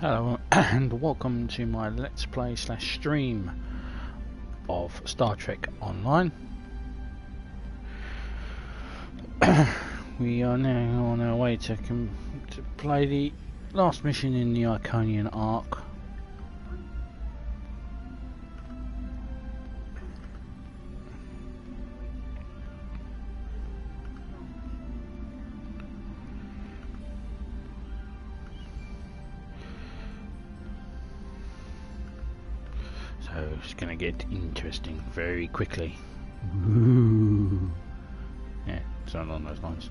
Hello and welcome to my Let's Play / stream of Star Trek Online. We are now on our way to play the last mission in the Iconia Arc. So it's going to get interesting very quickly. Ooh. Yeah, something along those lines.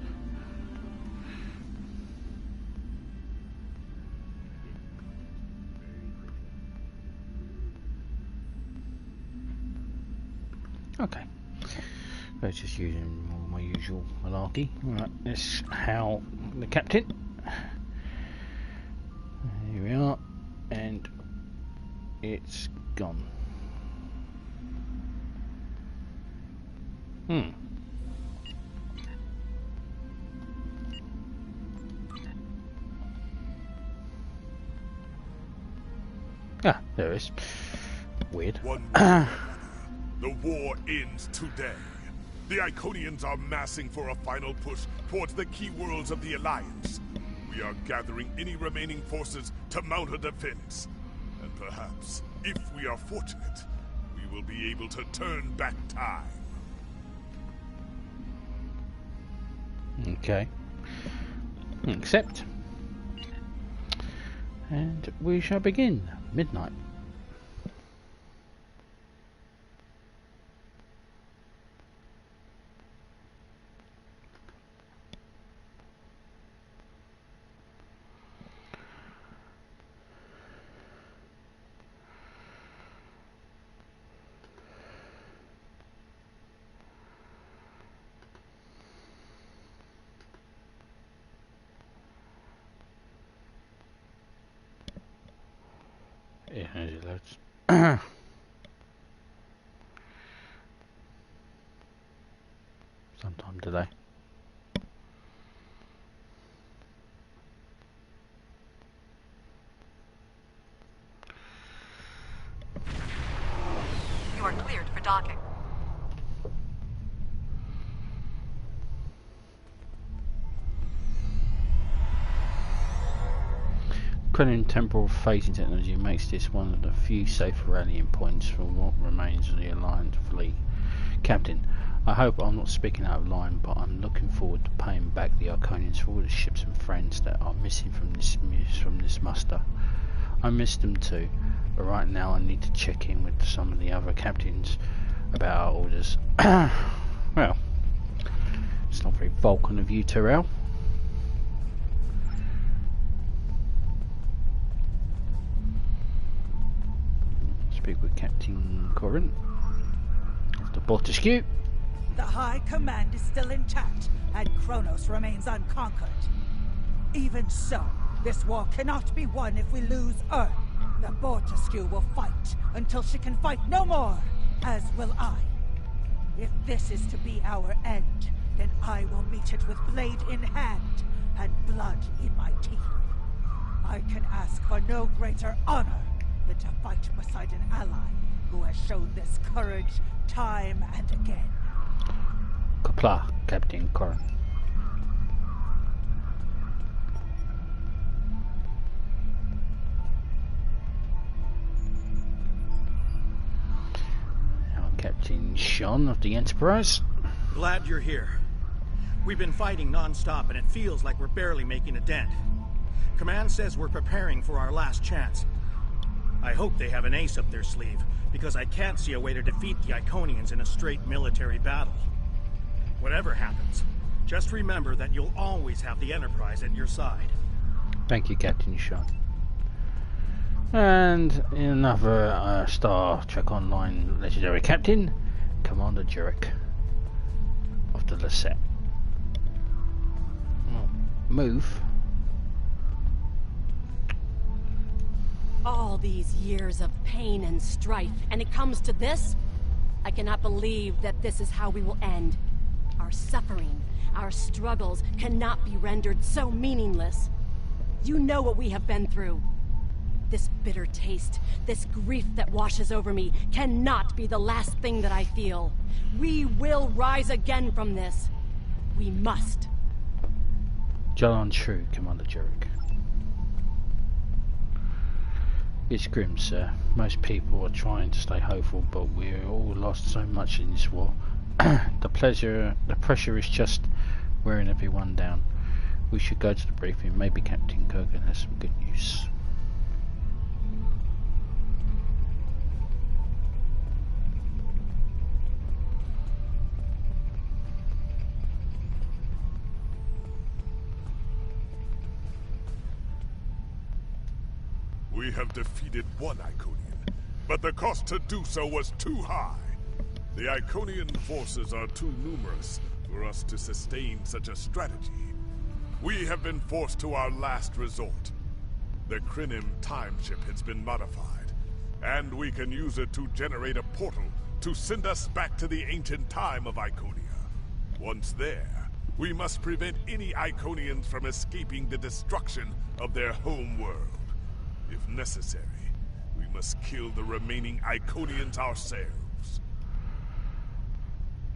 Okay, so just using all my usual malarkey. Right, let's hail the captain. Here we are, and it's gone. Ah, there it is. Weird. The war ends today. The Iconians are massing for a final push towards the key worlds of the Alliance. We are gathering any remaining forces to mount a defense. And perhaps, if we are fortunate, we will be able to turn back time. Okay. Accept. And we shall begin. Midnight. Yeah, it loads. Sometime today. You are cleared for docking. Crediting temporal phasing technology makes this one of the few safe rallying points for what remains of the Alliance fleet. Captain, I hope I'm not speaking out of line, but I'm looking forward to paying back the Iconians for all the ships and friends that are missing from this muster. I miss them too, but right now I need to check in with some of the other captains about our orders. Well, it's not very Vulcan of you, Terrell. Speak with Captain Corin of the Fortescue. The High Command is still intact, and Kronos remains unconquered. Even so, this war cannot be won if we lose Earth. The Fortescue will fight until she can fight no more, as will I. If this is to be our end, then I will meet it with blade in hand and blood in my teeth. I can ask for no greater honor than to fight beside an ally who has shown this courage time and again. Kapla, Captain Corin. Now Captain Sean of the Enterprise. Glad you're here. We've been fighting non-stop and it feels like we're barely making a dent. Command says we're preparing for our last chance. I hope they have an ace up their sleeve, because I can't see a way to defeat the Iconians in a straight military battle. Whatever happens, just remember that you'll always have the Enterprise at your side. Thank you, Captain Sean. And another Star Trek Online legendary captain, Commander Jurek of the Lisette. Move. All these years of pain and strife, and it comes to this? I cannot believe that this is how we will end. Our suffering, our struggles cannot be rendered so meaningless. You know what we have been through. This bitter taste, this grief that washes over me, cannot be the last thing that I feel. We will rise again from this. We must. Jalan true, Commander Jerick. It's grim, sir. Most people are trying to stay hopeful, but we're all lost so much in this war. The pressure is just wearing everyone down. We should go to the briefing. Maybe Captain Kurgan has some good news. We have defeated one Iconian, but the cost to do so was too high. The Iconian forces are too numerous for us to sustain such a strategy. We have been forced to our last resort. The Krynim time ship has been modified, and we can use it to generate a portal to send us back to the ancient time of Iconia. Once there, we must prevent any Iconians from escaping the destruction of their home world. If necessary, we must kill the remaining Iconians ourselves.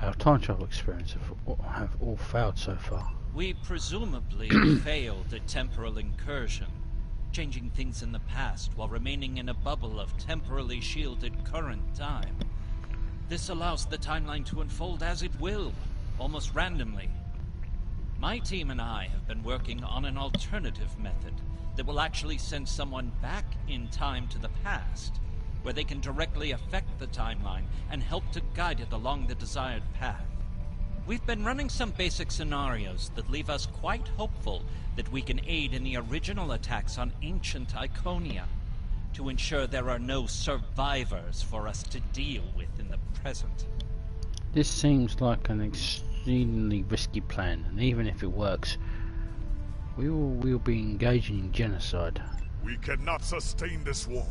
Our time travel experiments have all failed so far. We presumably failed a temporal incursion, changing things in the past while remaining in a bubble of temporally shielded current time. This allows the timeline to unfold as it will, almost randomly. My team and I have been working on an alternative method that will actually send someone back in time to the past, where they can directly affect the timeline and help to guide it along the desired path. We've been running some basic scenarios that leave us quite hopeful that we can aid in the original attacks on ancient Iconia, to ensure there are no survivors for us to deal with in the present. This seems like an extremely risky plan, and even if it works, we'll be engaging in genocide. We cannot sustain this war.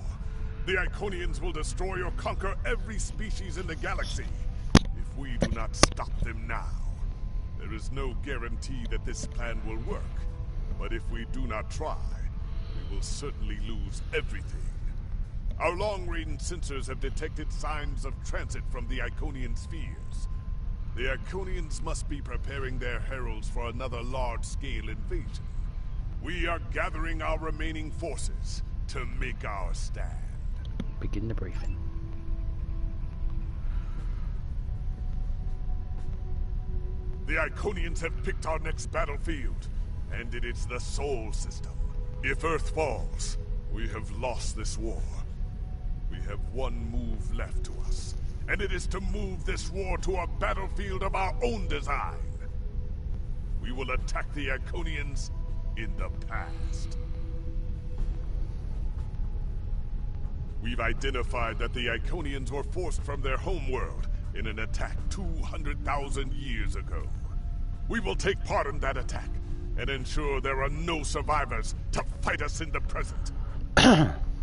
The Iconians will destroy or conquer every species in the galaxy. If we do not stop them now, there is no guarantee that this plan will work. But if we do not try, we will certainly lose everything. Our long-range sensors have detected signs of transit from the Iconian spheres. The Iconians must be preparing their heralds for another large-scale invasion. We are gathering our remaining forces to make our stand. Begin the briefing. The Iconians have picked our next battlefield, and it is the Sol System. If Earth falls, we have lost this war. We have one move left to us, and it is to move this war to a battlefield of our own design. We will attack the Iconians in the past. We've identified that the Iconians were forced from their homeworld in an attack 200,000 years ago. We will take part in that attack and ensure there are no survivors to fight us in the present.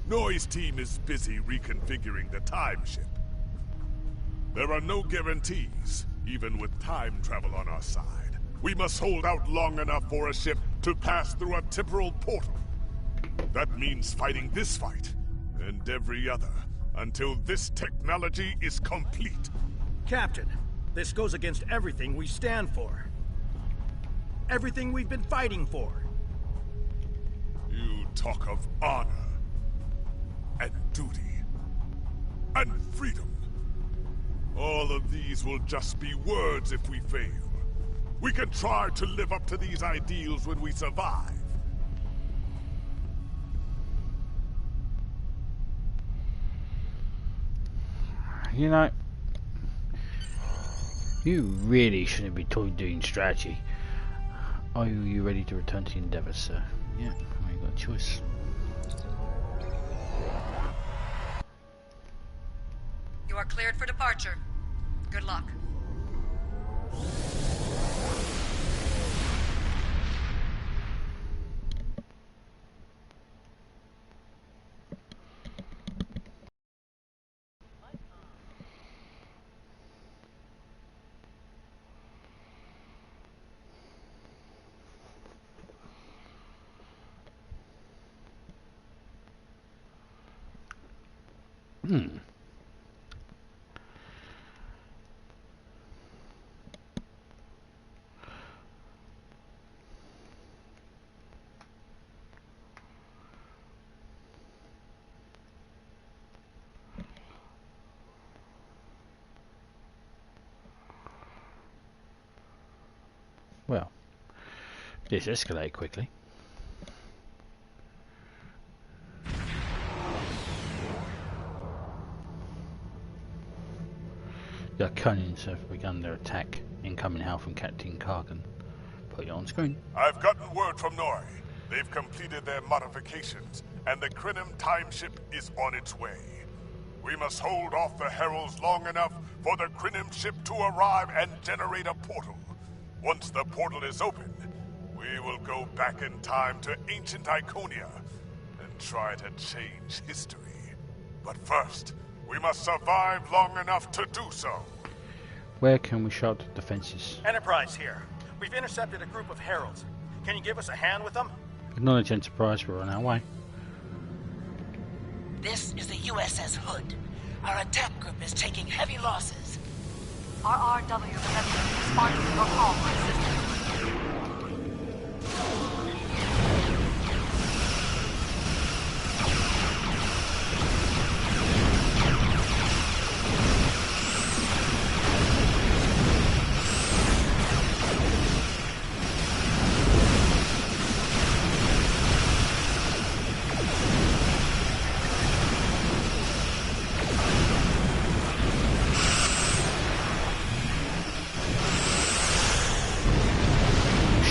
Noy's team is busy reconfiguring the time ship. There are no guarantees, even with time travel on our side. We must hold out long enough for a ship to pass through a temporal portal. That means fighting this fight, and every other, until this technology is complete. Captain, this goes against everything we stand for. Everything we've been fighting for. You talk of honor, and duty, and freedom. All of these will just be words if we fail. We can try to live up to these ideals when we survive. You know, you really shouldn't be doing strategy. Are you ready to return to the Endeavor, sir? Yeah, well, you got a choice. You are cleared for departure. Good luck. Well, this escalated quickly. The Iconians have begun their attack. Incoming hail from Captain Kargan. Put it on screen. I've gotten word from Nori. They've completed their modifications, and the Krynim time ship is on its way. We must hold off the heralds long enough for the Krynim ship to arrive and generate a portal. Once the portal is open, we will go back in time to ancient Iconia and try to change history. But first, we must survive long enough to do so. Where can we shut the defenses? Enterprise here. We've intercepted a group of heralds. Can you give us a hand with them? Acknowledge Enterprise, we're on our way. This is the USS Hood. Our attack group is taking heavy losses. RRW presenting responding to your call for assistance.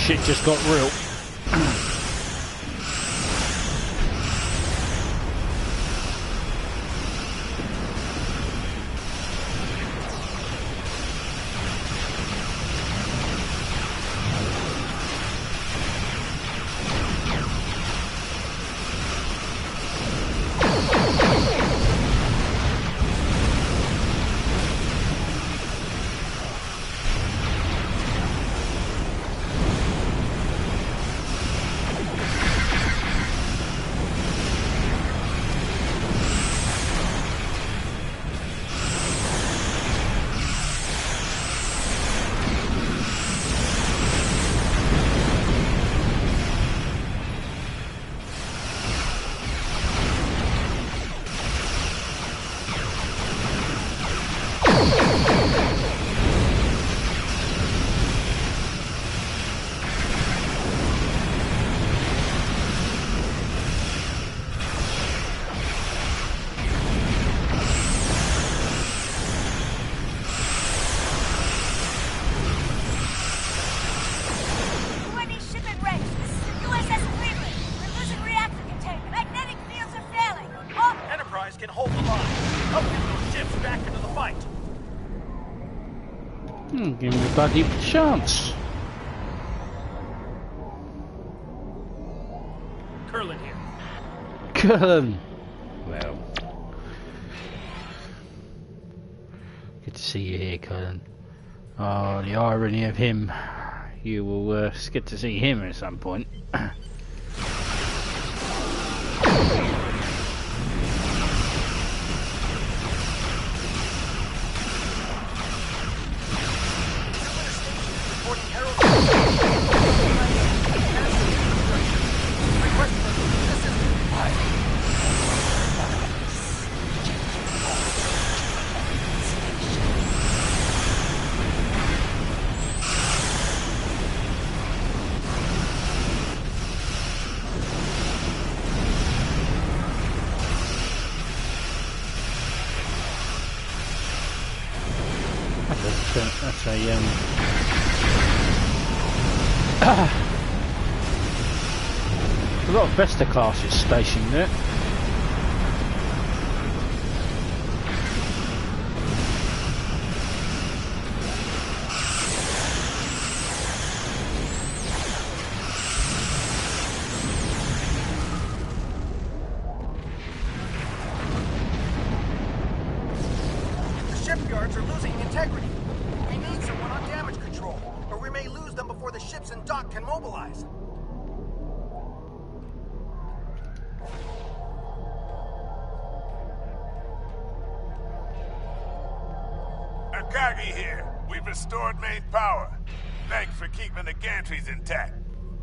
Shit just got real. Give me a bloody chance. Curlin here. Curlin. Well, good to see you here, Curlin. Oh, the irony of him. You will get to see him at some point. That's a lot of Vesta classes stationed there. The shipyards are losing integrity. We need someone on damage control, or we may lose them before the ships in dock can mobilize. Takagi here. We've restored main power. Thanks for keeping the gantries intact.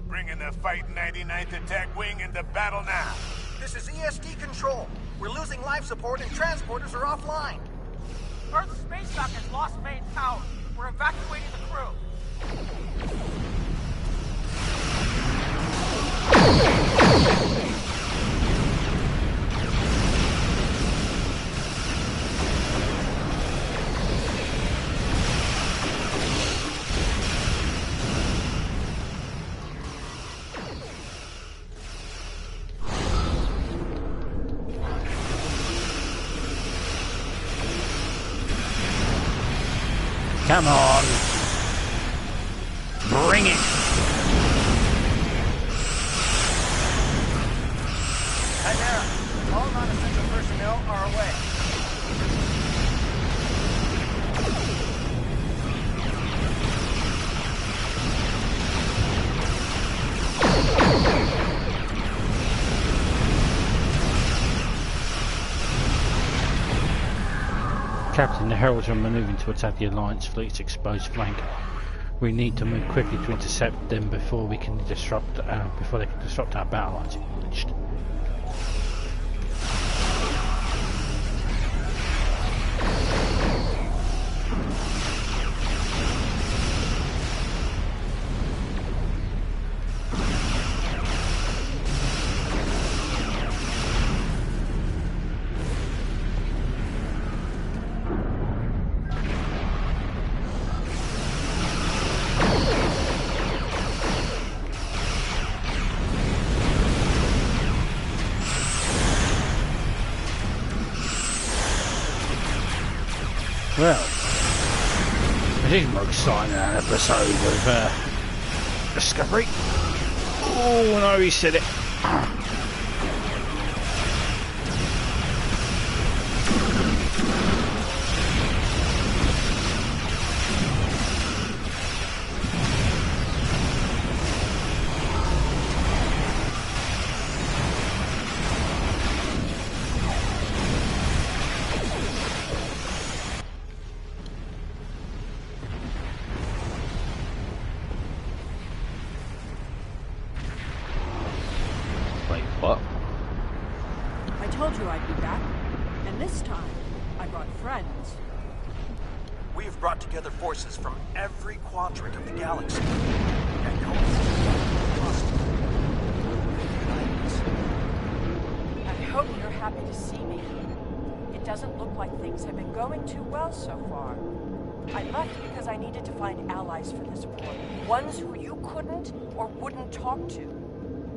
Bringing the Fighting 99th Attack Wing into battle now. This is ESD control. We're losing life support and transporters are offline. Earth's space dock has lost main power. We're evacuating the crew. Come on. Bring it. Kyana, all non-essential personnel are away. Captain, the Heralds are maneuvering to attack the Alliance fleet's exposed flank. We need to move quickly to intercept them before they can disrupt our battle lines. Acknowledged. Well, it is more exciting than an episode of Discovery. Oh no, he said it. Forces from every quadrant of the galaxy. I hope you're happy to see me. It doesn't look like things have been going too well so far. I left because I needed to find allies for this war. Ones who you couldn't or wouldn't talk to.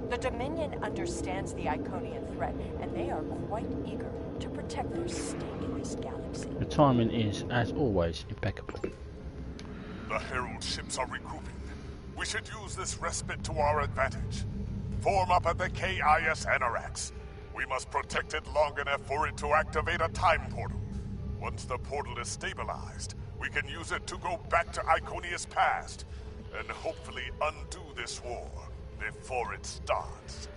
The Dominion understands the Iconian threat, and they are quite eager to protect their stake in this galaxy. The timing is, as always, impeccable. The Herald ships are regrouping. We should use this respite to our advantage. Form up at the KIS Anarax. We must protect it long enough for it to activate a time portal. Once the portal is stabilized, we can use it to go back to Iconia's past and hopefully undo this war before it starts.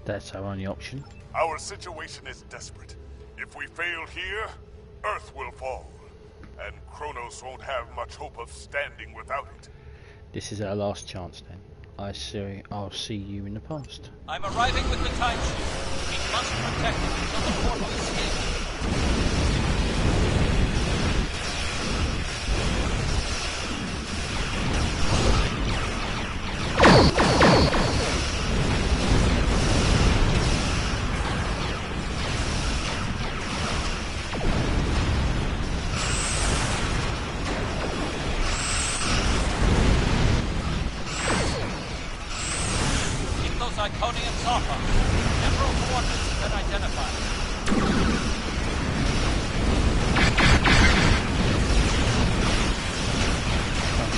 That's our only option. Our situation is desperate. If we fail here, Earth will fall. And Kronos won't have much hope of standing without it. This is our last chance then. I'll see you in the past. I'm arriving with the time ship. We must protect it until the portal is stable. Iconian Alpha. Temporal coordinates have been identified.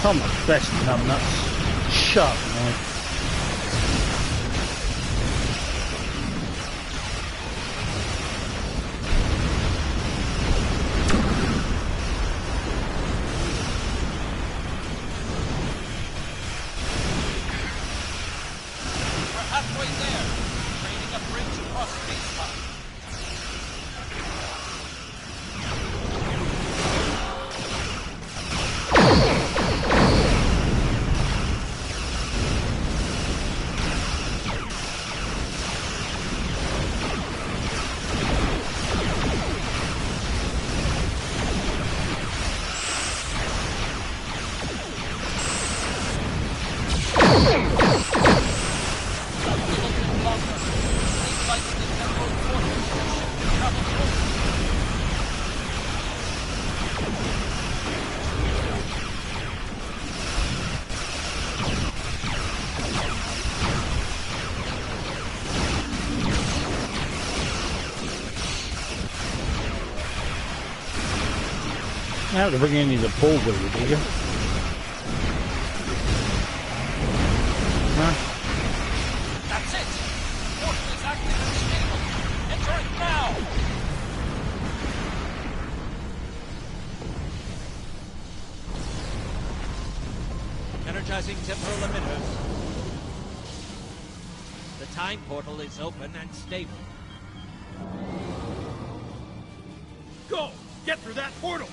I'm the best numbnuts. Shut up, man. You have to bring in the ball with you, do you? No? That's it! Portal is active and stable! Enter it now! Energizing temporal emitters. The time portal is open and stable. Go! Get through that portal!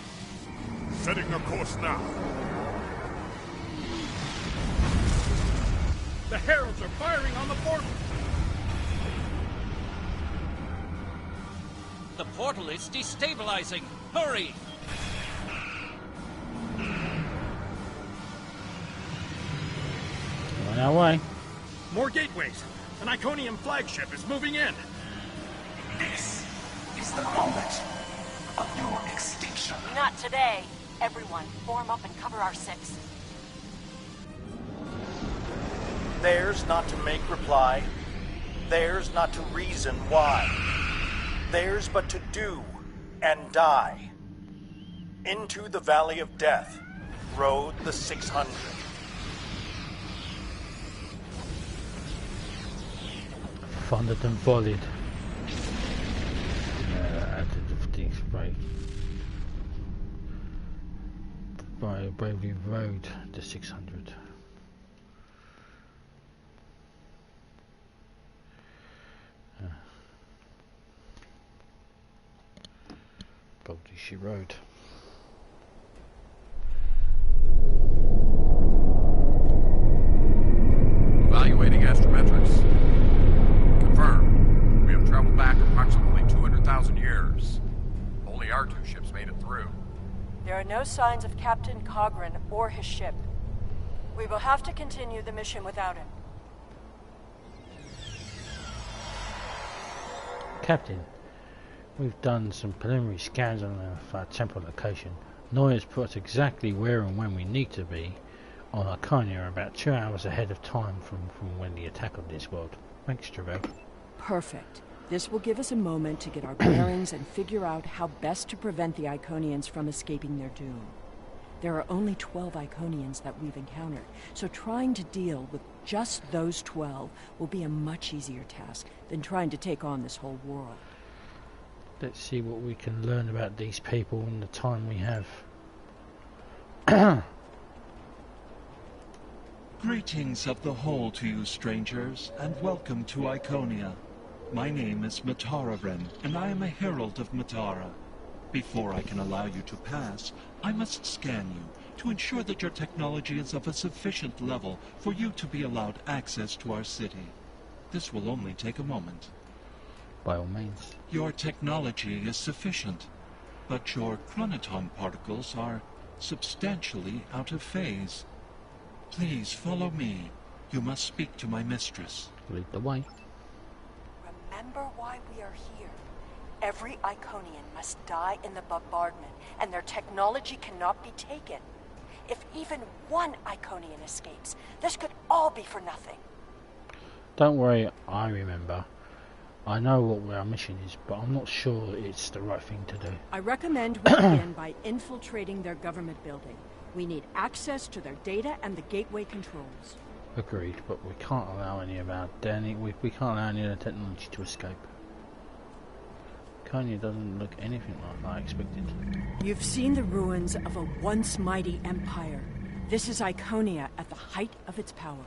Setting a course now. The heralds are firing on the portal! The portal is destabilizing! Hurry! On our way. More gateways! An Iconian flagship is moving in! This is the moment of your extinction. Not today. Everyone, form up and cover our six. Theirs not to make reply. Theirs not to reason why. Theirs but to do and die. Into the Valley of Death rode the 600. Thundered and volleyed. Added the fatigue spray. Bravely rode the 600. Boldly she rode. Evaluating astrometrics. Confirmed. We have traveled back approximately 200,000 years. Only our two ships made it through. There are no signs of Captain Cogran or his ship. We will have to continue the mission without him. Captain, we've done some preliminary scans on our temporal location. Noya's put us exactly where and when we need to be on Iconia, about 2 hours ahead of time from when the attack on this world. Thanks, Travell. Perfect. This will give us a moment to get our bearings and figure out how best to prevent the Iconians from escaping their doom. There are only 12 Iconians that we've encountered, so trying to deal with just those 12 will be a much easier task than trying to take on this whole world. Let's see what we can learn about these people in the time we have. Greetings of the whole to you, strangers, and welcome to Iconia. My name is Matara-Ren, and I am a herald of Matara. Before I can allow you to pass, I must scan you to ensure that your technology is of a sufficient level for you to be allowed access to our city. This will only take a moment. By all means. Your technology is sufficient, but your chronoton particles are substantially out of phase. Please follow me. You must speak to my mistress. Lead the way. Remember why we are here. Every Iconian must die in the bombardment, and their technology cannot be taken. If even one Iconian escapes, this could all be for nothing. Don't worry, I remember. I know what our mission is, but I'm not sure it's the right thing to do. I recommend we begin by infiltrating their government building. We need access to their data and the gateway controls. Agreed, but we can't allow any of our we can't allow any of the technology to escape. Kyana doesn't look anything like I expected. You've seen the ruins of a once mighty empire. This is Iconia at the height of its power.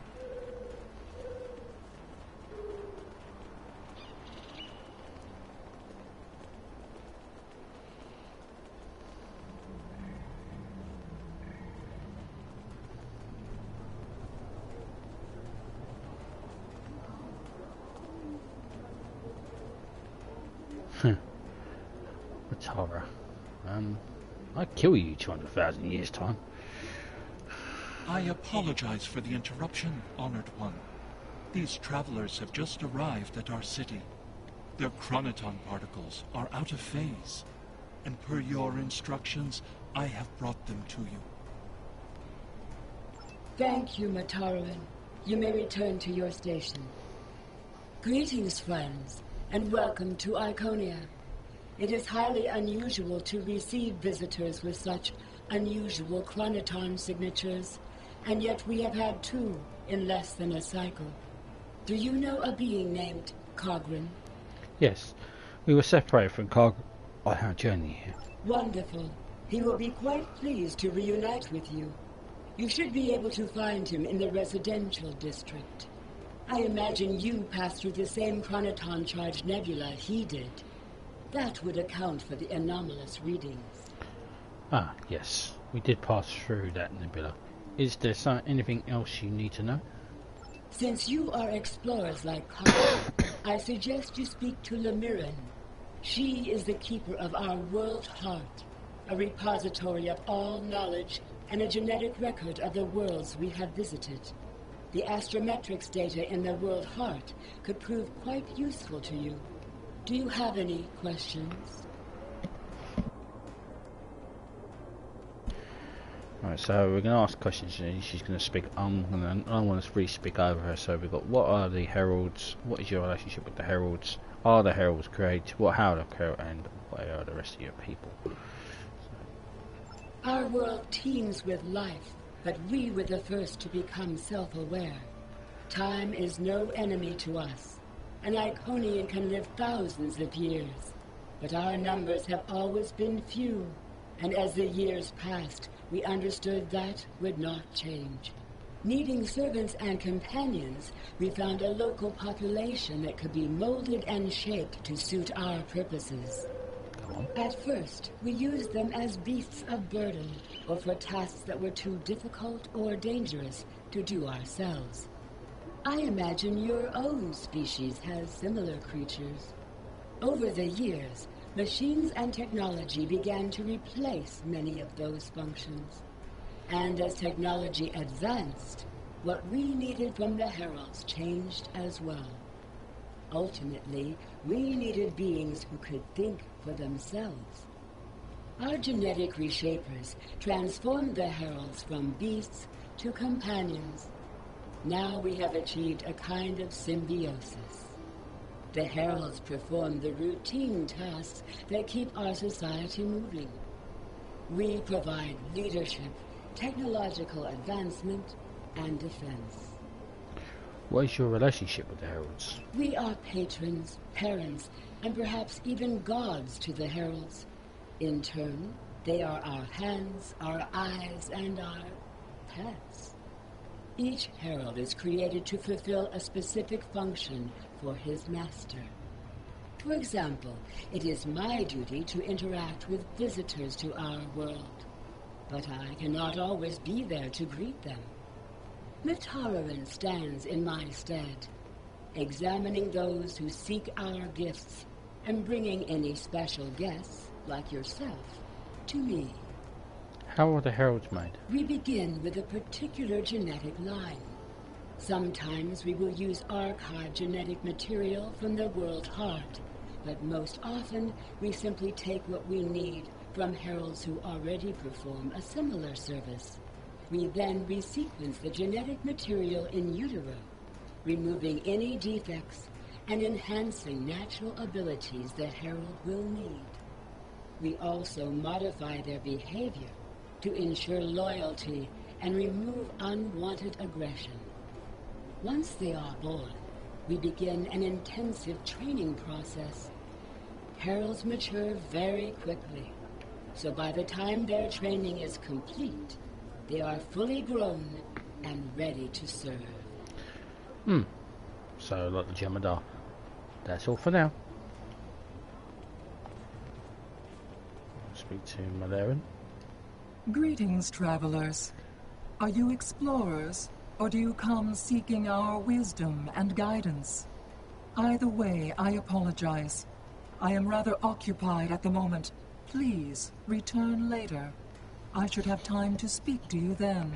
Matara, I'd kill you 200,000 years' time. I apologize for the interruption, Honored One. These travelers have just arrived at our city. Their chronoton particles are out of phase, and per your instructions, I have brought them to you. Thank you, Matara-Ren. You may return to your station. Greetings, friends, and welcome to Iconia. It is highly unusual to receive visitors with such unusual chronoton signatures, and yet we have had 2 in less than a cycle. Do you know a being named Cogran? Yes, we were separated from Cog on our journey here. Wonderful. He will be quite pleased to reunite with you. You should be able to find him in the residential district. I imagine you passed through the same chronoton-charged nebula he did. That would account for the anomalous readings. Ah, yes. We did pass through that nebula. Is there anything else you need to know? Since you are explorers like Carl, I suggest you speak to Lemirin. She is the keeper of our world heart, a repository of all knowledge and a genetic record of the worlds we have visited. The astrometrics data in the world heart could prove quite useful to you. Do you have any questions? Right, so we're going to ask questions and she's going to speak. I want to really speak over her. So we've got, what are the heralds? What is your relationship with the heralds? Are the heralds created? How are they, and what are the rest of your people? Our world teems with life, but we were the first to become self-aware. Time is no enemy to us. An Iconian can live thousands of years, but our numbers have always been few, and as the years passed, we understood that would not change. Needing servants and companions, we found a local population that could be molded and shaped to suit our purposes. At first, we used them as beasts of burden, or for tasks that were too difficult or dangerous to do ourselves. I imagine your own species has similar creatures. Over the years, machines and technology began to replace many of those functions. And as technology advanced, what we needed from the heralds changed as well. Ultimately, we needed beings who could think for themselves. Our genetic reshapers transformed the heralds from beasts to companions. Now we have achieved a kind of symbiosis. The heralds perform the routine tasks that keep our society moving. We provide leadership, technological advancement, and defense. What is your relationship with the heralds? We are patrons, parents, and perhaps even gods to the heralds. In turn, they are our hands, our eyes, and our pets. Each herald is created to fulfill a specific function for his master. For example, it is my duty to interact with visitors to our world, but I cannot always be there to greet them. Mitaran stands in my stead, examining those who seek our gifts and bringing any special guests, like yourself, to me. How are the heralds made? We begin with a particular genetic line. Sometimes we will use archived genetic material from the world heart, but most often we simply take what we need from heralds who already perform a similar service. We then resequence the genetic material in utero, removing any defects and enhancing natural abilities the herald will need. We also modify their behavior to ensure loyalty and remove unwanted aggression. Once they are born, we begin an intensive training process. Heralds mature very quickly, so by the time their training is complete, they are fully grown and ready to serve. So, like the Jemadar. That's all for now. I'll speak to Malaran. Greetings, travelers. Are you explorers, or do you come seeking our wisdom and guidance? Either way, I apologize. I am rather occupied at the moment. Please, return later. I should have time to speak to you then.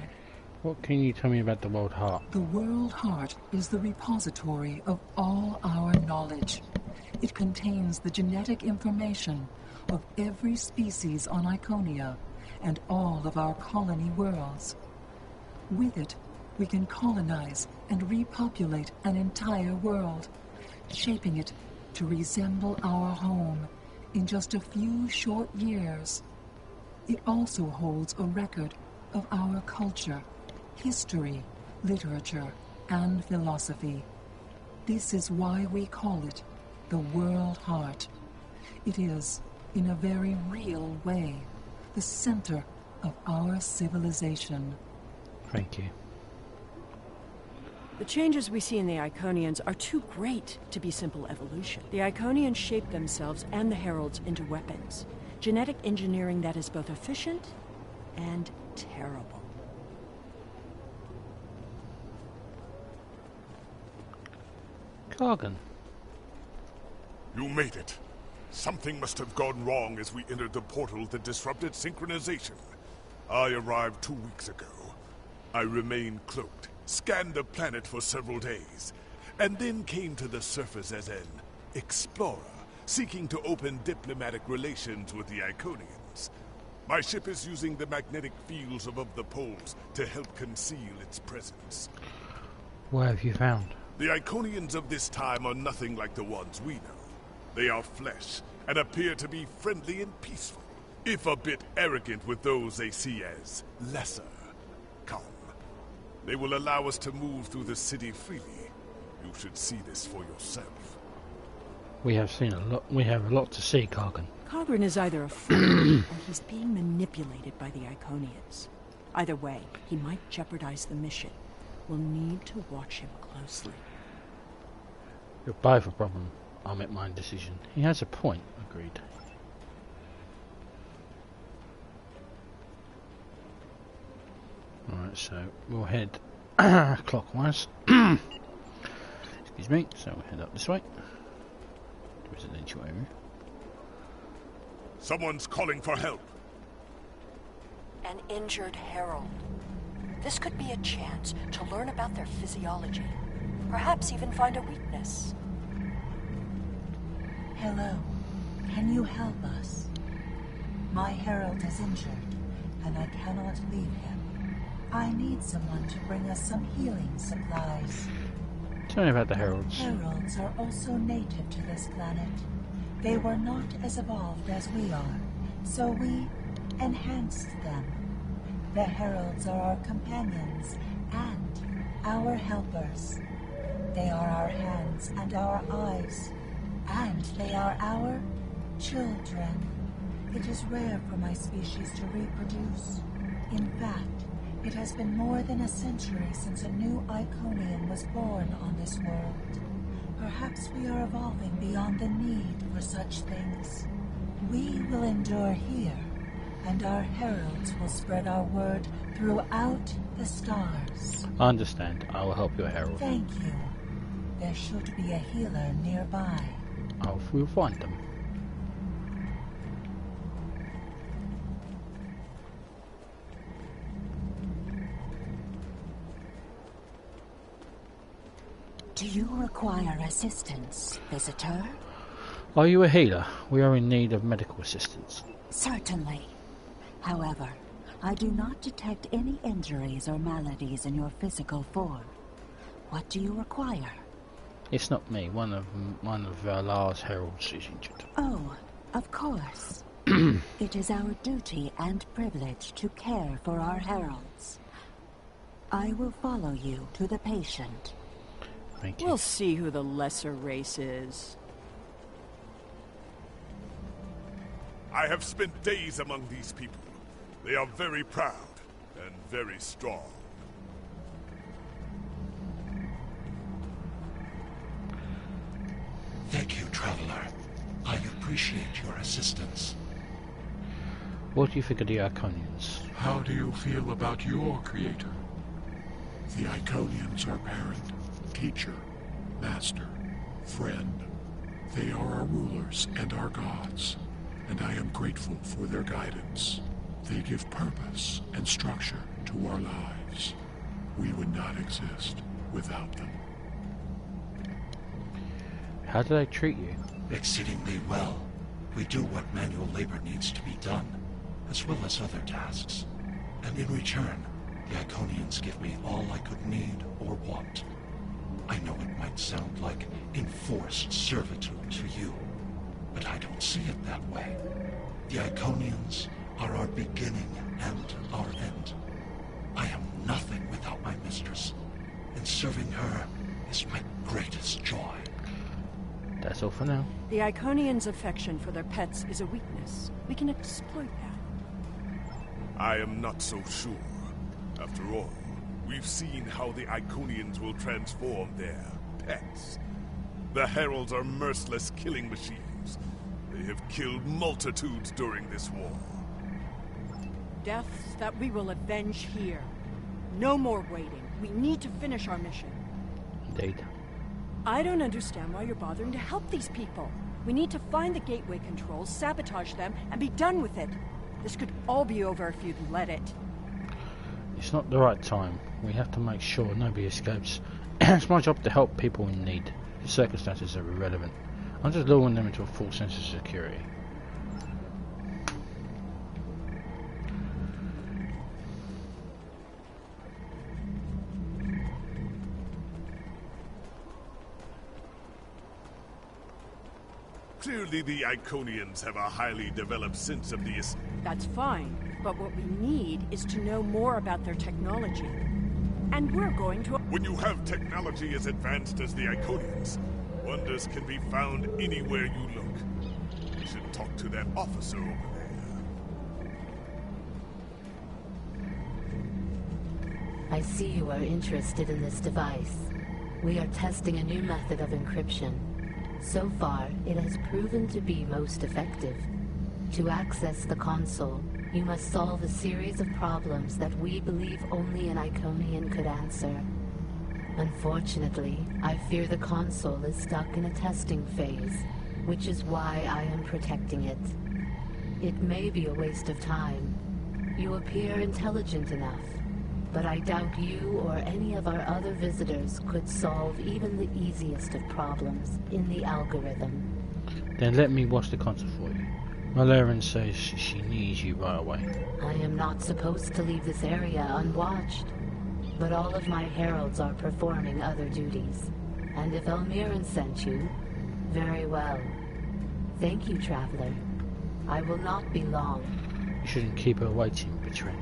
What can you tell me about the World Heart? The World Heart is the repository of all our knowledge. It contains the genetic information of every species on Iconia and all of our colony worlds. With it, we can colonize and repopulate an entire world, shaping it to resemble our home, in just a few short years. It also holds a record of our culture, history, literature, and philosophy. This is why we call it the World Heart. It is, in a very real way, the center of our civilization. Thank you. The changes we see in the Iconians are too great to be simple evolution. The Iconians shape themselves and the Heralds into weapons. Genetic engineering that is both efficient and terrible. Kargan. You made it. Something must have gone wrong as we entered the portal that disrupted synchronization. I arrived 2 weeks ago. I remained cloaked, scanned the planet for several days, and then came to the surface as an explorer, seeking to open diplomatic relations with the Iconians. My ship is using the magnetic fields above the poles to help conceal its presence. What have you found? The Iconians of this time are nothing like the ones we know. They are flesh, and appear to be friendly and peaceful, if a bit arrogant with those they see as lesser. Come. They will allow us to move through the city freely. You should see this for yourself. We have seen a lot. We have a lot to see, Kargan. Kargan is either a fool or he's being manipulated by the Iconians. Either way, he might jeopardize the mission. We'll need to watch him closely. You're both a problem. I'll make my decision. He has a point. Agreed. Alright, so we'll head clockwise. Excuse me. So we'll head up this way. Residential area. Someone's calling for help. An injured herald. This could be a chance to learn about their physiology. Perhaps even find a weakness. Hello. Can you help us? My herald is injured, and I cannot leave him. I need someone to bring us some healing supplies. Tell me about the heralds. Heralds are also native to this planet. They were not as evolved as we are, so we enhanced them. The heralds are our companions and our helpers. They are our hands and our eyes, and they are our children. It is rare for my species to reproduce. In fact, it has been more than a century since a new Iconian was born on this world. Perhaps we are evolving beyond the need for such things. We will endure here, and our heralds will spread our word throughout the stars. I understand. I will help your herald. Thank you. There should be a healer nearby. We'll find them. Do you require assistance, visitor? Are you a healer? We are in need of medical assistance. Certainly. However, I do not detect any injuries or maladies in your physical form. What do you require? It's not me. One of Lars' heralds is injured. Oh, of course. It is our duty and privilege to care for our heralds. I will follow you to the patient. Thank you. We'll see who the lesser race is. I have spent days among these people. They are very proud and very strong. Thank you, Traveler. I appreciate your assistance. What do you think of the Iconians? How do you feel about your creator? The Iconians are parent, teacher, master, friend. They are our rulers and our gods, and I am grateful for their guidance. They give purpose and structure to our lives. We would not exist without them. How do they treat you? Exceedingly well. We do what manual labor needs to be done, as well as other tasks. And in return, the Iconians give me all I could need or want. I know it might sound like enforced servitude to you, but I'd don't see it that way. The Iconians are our beginning and our end. I am nothing without my mistress, and serving her is my greatest joy. That's all for now. The Iconians' affection for their pets is a weakness. We can exploit that. I am not so sure. After all, we've seen how the Iconians will transform their pets. The Heralds are merciless killing machines. They have killed multitudes during this war. Deaths that we will avenge here. No more waiting. We need to finish our mission. Indeed. I don't understand why you're bothering to help these people. We need to find the gateway controls, sabotage them, and be done with it. This could all be over if you'd let it. It's not the right time. We have to make sure nobody escapes. It's my job to help people in need. The circumstances are irrelevant. I'm just luring them into a false sense of security. Clearly the Iconians have a highly developed sense of the... That's fine, but what we need is to know more about their technology. And we're going to... When you have technology as advanced as the Iconians, wonders can be found anywhere you look. You should talk to that officer over there. I see you are interested in this device. We are testing a new method of encryption. So far, it has proven to be most effective. To access the console, you must solve a series of problems that we believe only an Iconian could answer. Unfortunately, I fear the console is stuck in a testing phase, which is why I am protecting it. It may be a waste of time. You appear intelligent enough, but I doubt you or any of our other visitors could solve even the easiest of problems in the algorithm. Then let me watch the console for you. Malaren says she needs you right away. I am not supposed to leave this area unwatched, but all of my heralds are performing other duties. And if Elmiran sent you, very well. Thank you, Traveler. I will not be long. You shouldn't keep her waiting, Bertrand.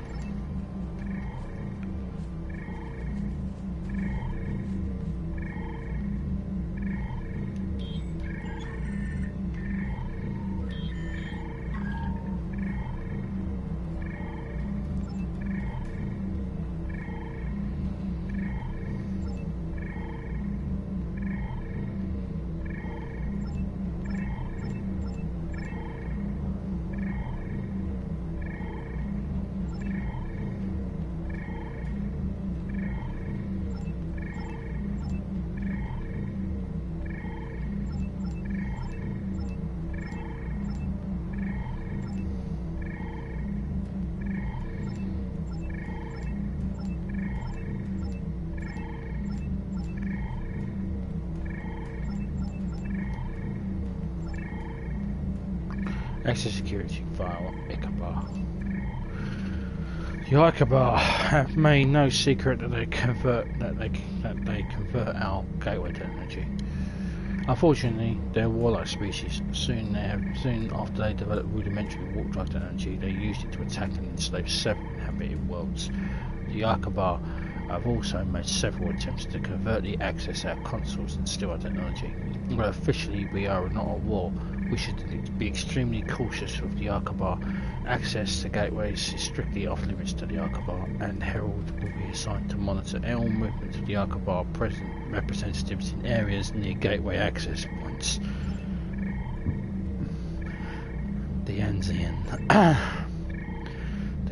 Access security file Ichabod. The Ichabod have made no secret that they convert our gateway technology. Unfortunately, they're a warlike species. Soon after they developed rudimentary warp drive technology, they used it to attack and enslave 7 inhabited worlds. The Ichabod have also made several attempts to convert the access our consoles and steal our technology. Well, officially we are not at war. We should be extremely cautious of the Ichabod. Access to gateways is strictly off limits to the Ichabod, and Herald will be assigned to monitor all movements of the Ichabod present representatives in areas near gateway access points. The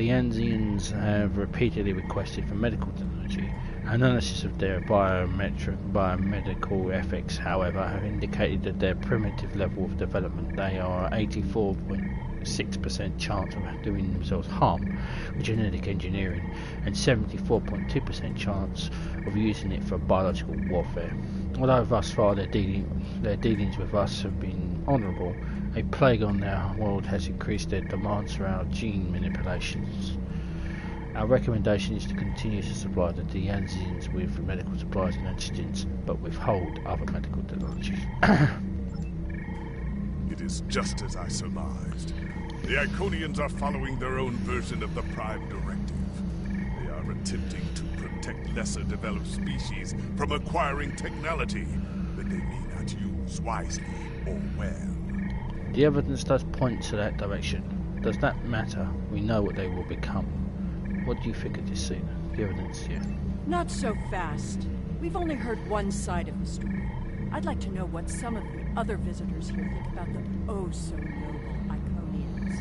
Anzians have repeatedly requested for medical technology. Analysis of their biomedical effects, however, have indicated that their primitive level of development, they are 84.6% chance of doing themselves harm with genetic engineering, and 74.2% chance of using it for biological warfare. Although thus far their dealings with us have been honourable, a plague on their world has increased their demands for our gene manipulations. Our recommendation is to continue to supply the Anzians with medical supplies and antigens, but withhold other medical technologies. It It is just as I surmised. The Iconians are following their own version of the Prime Directive. They are attempting to protect lesser developed species from acquiring technology that they may not use wisely or well. The evidence does point to that direction. Does that matter? We know what they will become. What do you think of this scene? The evidence here? Not so fast. We've only heard one side of the story. I'd like to know what some of the other visitors here think about the oh-so-noble Iconians.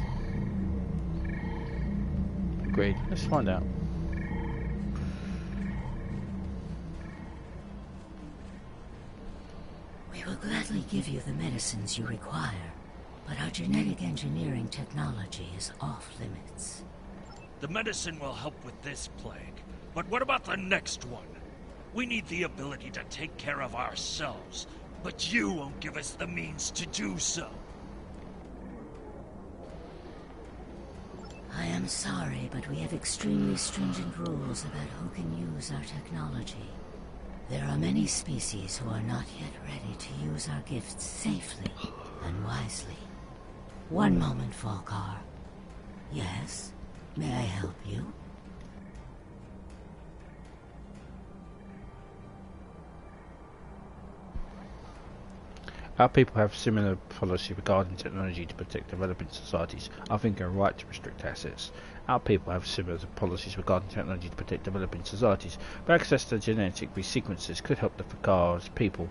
Agreed. Let's find out. We will gladly give you the medicines you require, but our genetic engineering technology is off limits. The medicine will help with this plague, but what about the next one? We need the ability to take care of ourselves, but you won't give us the means to do so. I am sorry, but we have extremely stringent rules about who can use our technology. There are many species who are not yet ready to use our gifts safely and wisely. One moment, Falkar. Yes? May I help you? Our people have similar policy regarding technology to protect developing societies. I think a right to restrict access. Our people have similar policies regarding technology to protect developing societies, but access to genetic resequences could help the Fakar's people.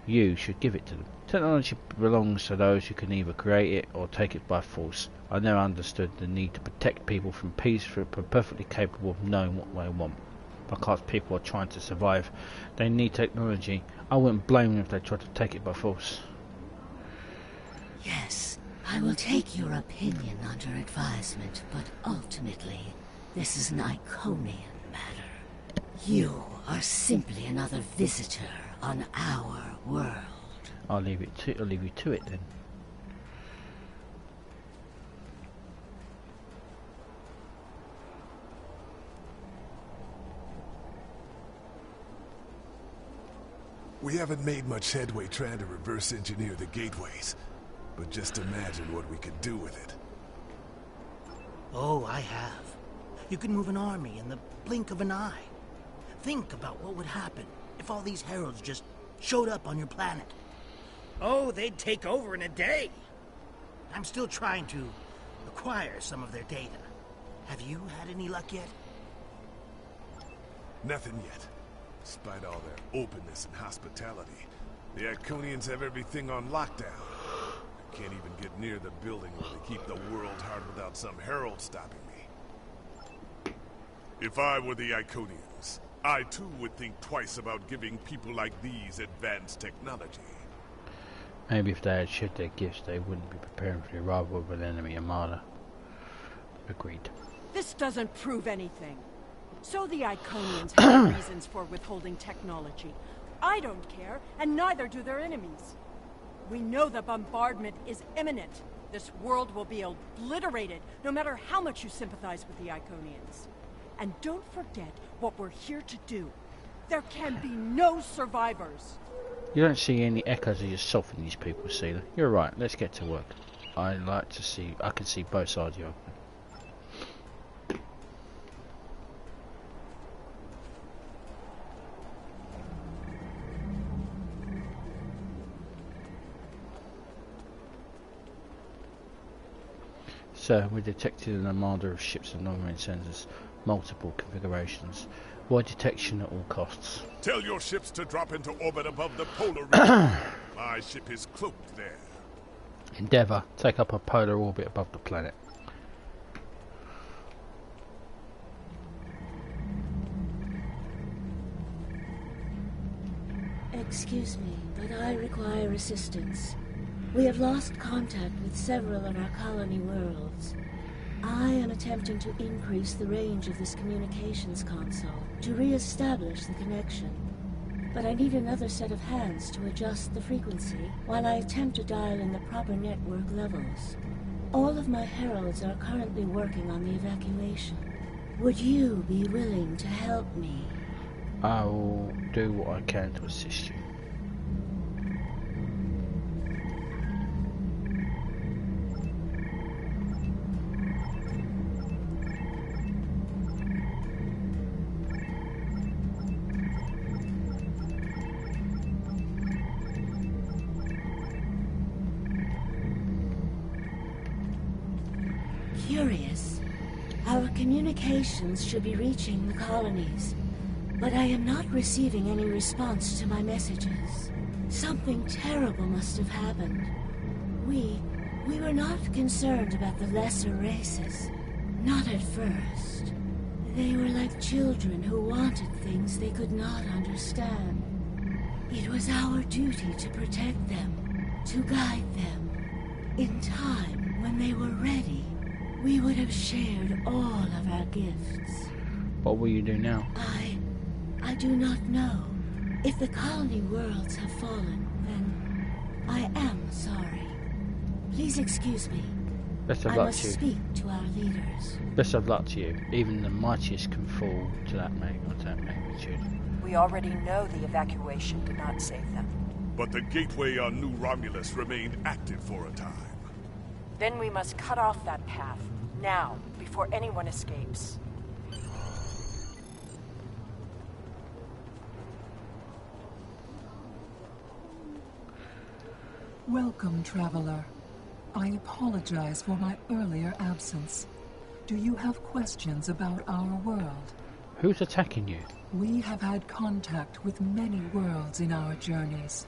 You should give it to them. Technology belongs to those who can either create it or take it by force. I never understood the need to protect people from peace, for perfectly capable of knowing what they want. Because people are trying to survive, they need technology. I wouldn't blame them if they tried to take it by force. Yes, I will take your opinion under advisement, but ultimately, this is an Iconian matter. You are simply another visitor on our world. I'll leave you to it then. We haven't made much headway trying to reverse engineer the gateways, but just imagine what we could do with it. Oh, I have. You can move an army in the blink of an eye. Think about what would happen if all these heralds just showed up on your planet. Oh, they'd take over in a day. I'm still trying to acquire some of their data. Have you had any luck yet? Nothing yet. Despite all their openness and hospitality, the Iconians have everything on lockdown. I can't even get near the building where they keep the world hard without some herald stopping me. If I were the Iconians, I too would think twice about giving people like these advanced technology. Maybe if they had shared their gifts, they wouldn't be preparing for the arrival of an enemy armada. Agreed. This doesn't prove anything. So the Iconians have reasons for withholding technology. I don't care, and neither do their enemies. We know the bombardment is imminent. This world will be obliterated, no matter how much you sympathize with the Iconians. And don't forget what we're here to do. There can be no survivors. You don't see any echoes of yourself in these people, Sealer. You're right, let's get to work. I can see both sides of you. So, we detected an armada of ships and long-range sensors, multiple configurations. Avoid detection at all costs. Tell your ships to drop into orbit above the polar region. My ship is cloaked there. Endeavour, take up a polar orbit above the planet. Excuse me, but I require assistance. We have lost contact with several of our colony worlds. I am attempting to increase the range of this communications console to re-establish the connection. But I need another set of hands to adjust the frequency while I attempt to dial in the proper network levels. All of my heralds are currently working on the evacuation. Would you be willing to help me? I will do what I can to assist you. curious. Our communications should be reaching the colonies, but I am not receiving any response to my messages. Something terrible must have happened. We were not concerned about the lesser races. Not at first. They were like children who wanted things they could not understand. It was our duty to protect them, to guide them. In time, when they were ready, we would have shared all of our gifts. What will you do now? I do not know. If the colony worlds have fallen, then I am sorry. Please excuse me. Best of I luck must to you. speak to our leaders. Best of luck to you. Even the mightiest can fall to that magnitude. We already know the evacuation did not save them. But the gateway on New Romulus remained active for a time. Then we must cut off that path, now, before anyone escapes. Welcome, traveler. I apologize for my earlier absence. Do you have questions about our world? Who's attacking you? We have had contact with many worlds in our journeys,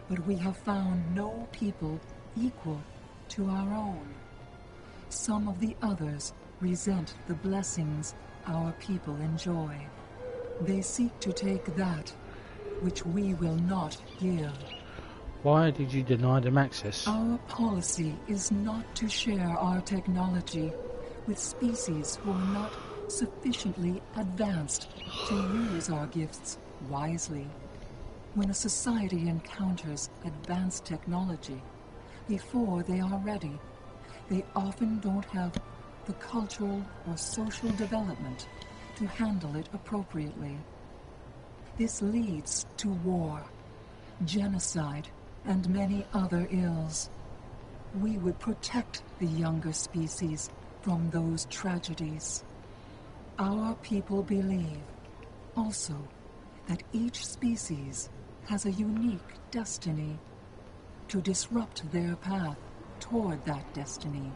but we have found no people equal to our own. Some of the others resent the blessings our people enjoy. They seek to take that which we will not give. Why did you deny them access? Our policy is not to share our technology with species who are not sufficiently advanced to use our gifts wisely. When a society encounters advanced technology, before they are ready, they often don't have the cultural or social development to handle it appropriately. This leads to war, genocide, and many other ills. We would protect the younger species from those tragedies. Our people believe, also, that each species has a unique destiny. To disrupt their path toward that destiny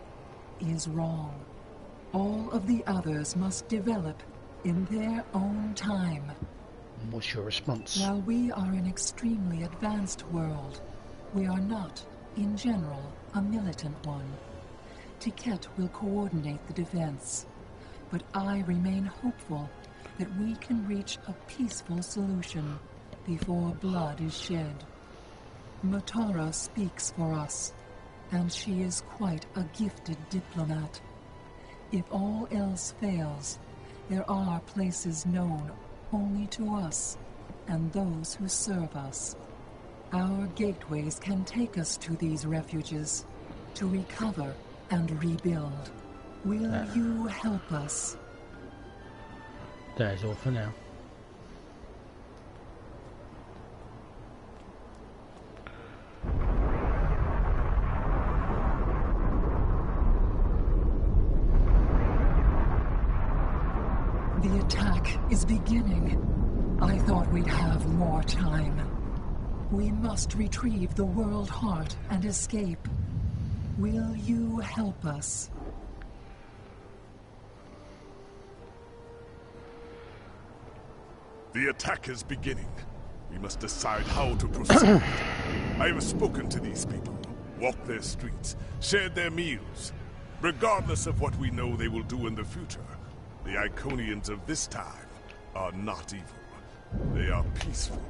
is wrong. All of the others must develop in their own time. What's your response? While we are an extremely advanced world, we are not, in general, a militant one. Tiket will coordinate the defense, but I remain hopeful that we can reach a peaceful solution before blood is shed. Matara speaks for us, and she is quite a gifted diplomat. If all else fails, there are places known only to us and those who serve us. Our gateways can take us to these refuges, to recover and rebuild. Will you help us? That is all for now. The attack is beginning. I thought we'd have more time. We must retrieve the world heart and escape. Will you help us? The attack is beginning. We must decide how to proceed. I have spoken to these people, walked their streets, shared their meals. Regardless of what we know they will do in the future, the Iconians of this time are not evil. They are peaceful.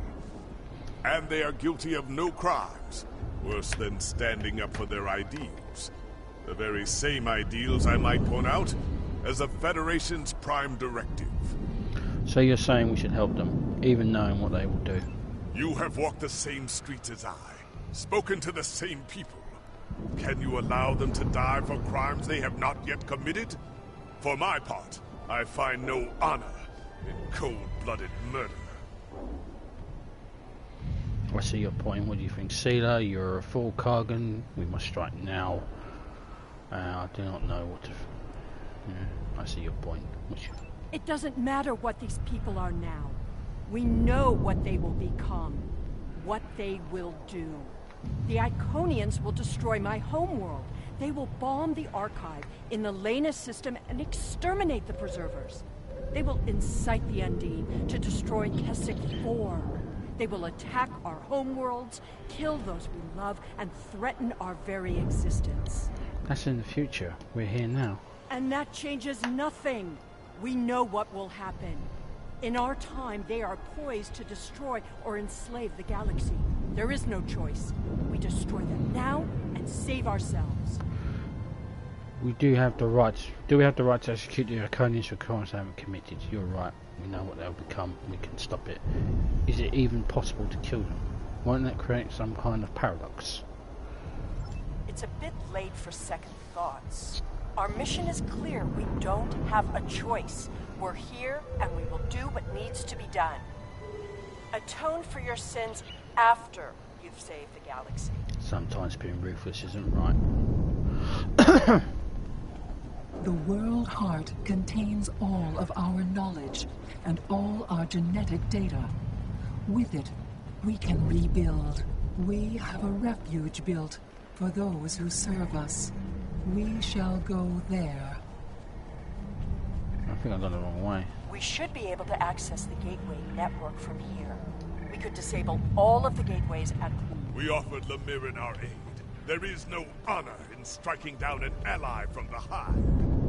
And they are guilty of no crimes, worse than standing up for their ideals. The very same ideals, I might point out, as the Federation's prime directive. So you're saying we should help them, even knowing what they will do? You have walked the same streets as I, spoken to the same people. Can you allow them to die for crimes they have not yet committed? For my part, I find no honor in cold-blooded murder. I see your point. What do you think, Sealer? You're a fool, Kargan. We must strike now. I do not know what to... I see your point. It doesn't matter what these people are now. We know what they will become. What they will do. The Iconians will destroy my homeworld. They will bomb the archive in the Lena system and exterminate the preservers. They will incite the Undine to destroy Keswick 4. They will attack our homeworlds, kill those we love, and threaten our very existence. That's in the future. We're here now. And that changes nothing. We know what will happen. In our time, they are poised to destroy or enslave the galaxy. There is no choice. We destroy them now and save ourselves. We do have the right. Do we have the right to execute the Iconians for crimes they haven't committed? You're right. We know what they'll become. We can stop it. Is it even possible to kill them? Won't that create some kind of paradox? It's a bit late for second thoughts. Our mission is clear. We don't have a choice. We're here, and we will do what needs to be done. Atone for your sins after you've saved the galaxy. Sometimes being ruthless isn't right. The World Heart contains all of our knowledge and all our genetic data. With it, we can rebuild. We have a refuge built for those who serve us. We shall go there. I think I've gone the wrong way. We should be able to access the gateway network from here. We could disable all of the gateways at... We offered Lemirin our aid. There is no honor in striking down an ally from the Hive.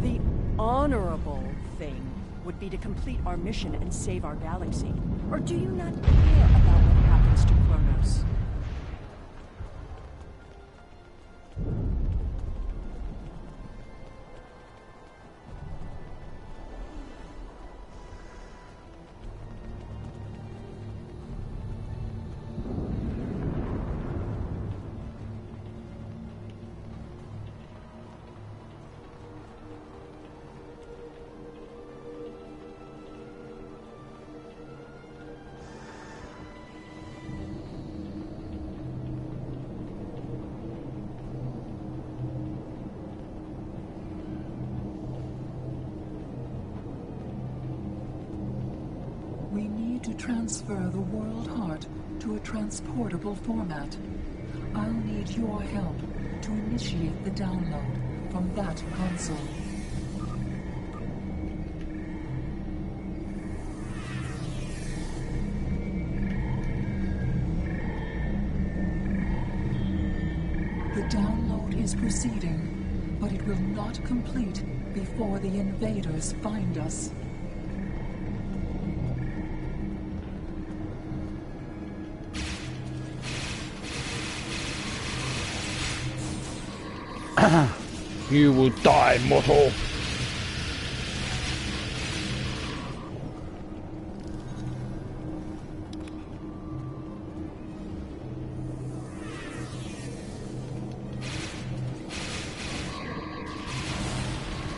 The honorable thing would be to complete our mission and save our galaxy. Or do you not care about what happens to Kronos? To transfer the World Heart to a transportable format. I'll need your help to initiate the download from that console. The download is proceeding, but it will not complete before the invaders find us. You will die, mortal!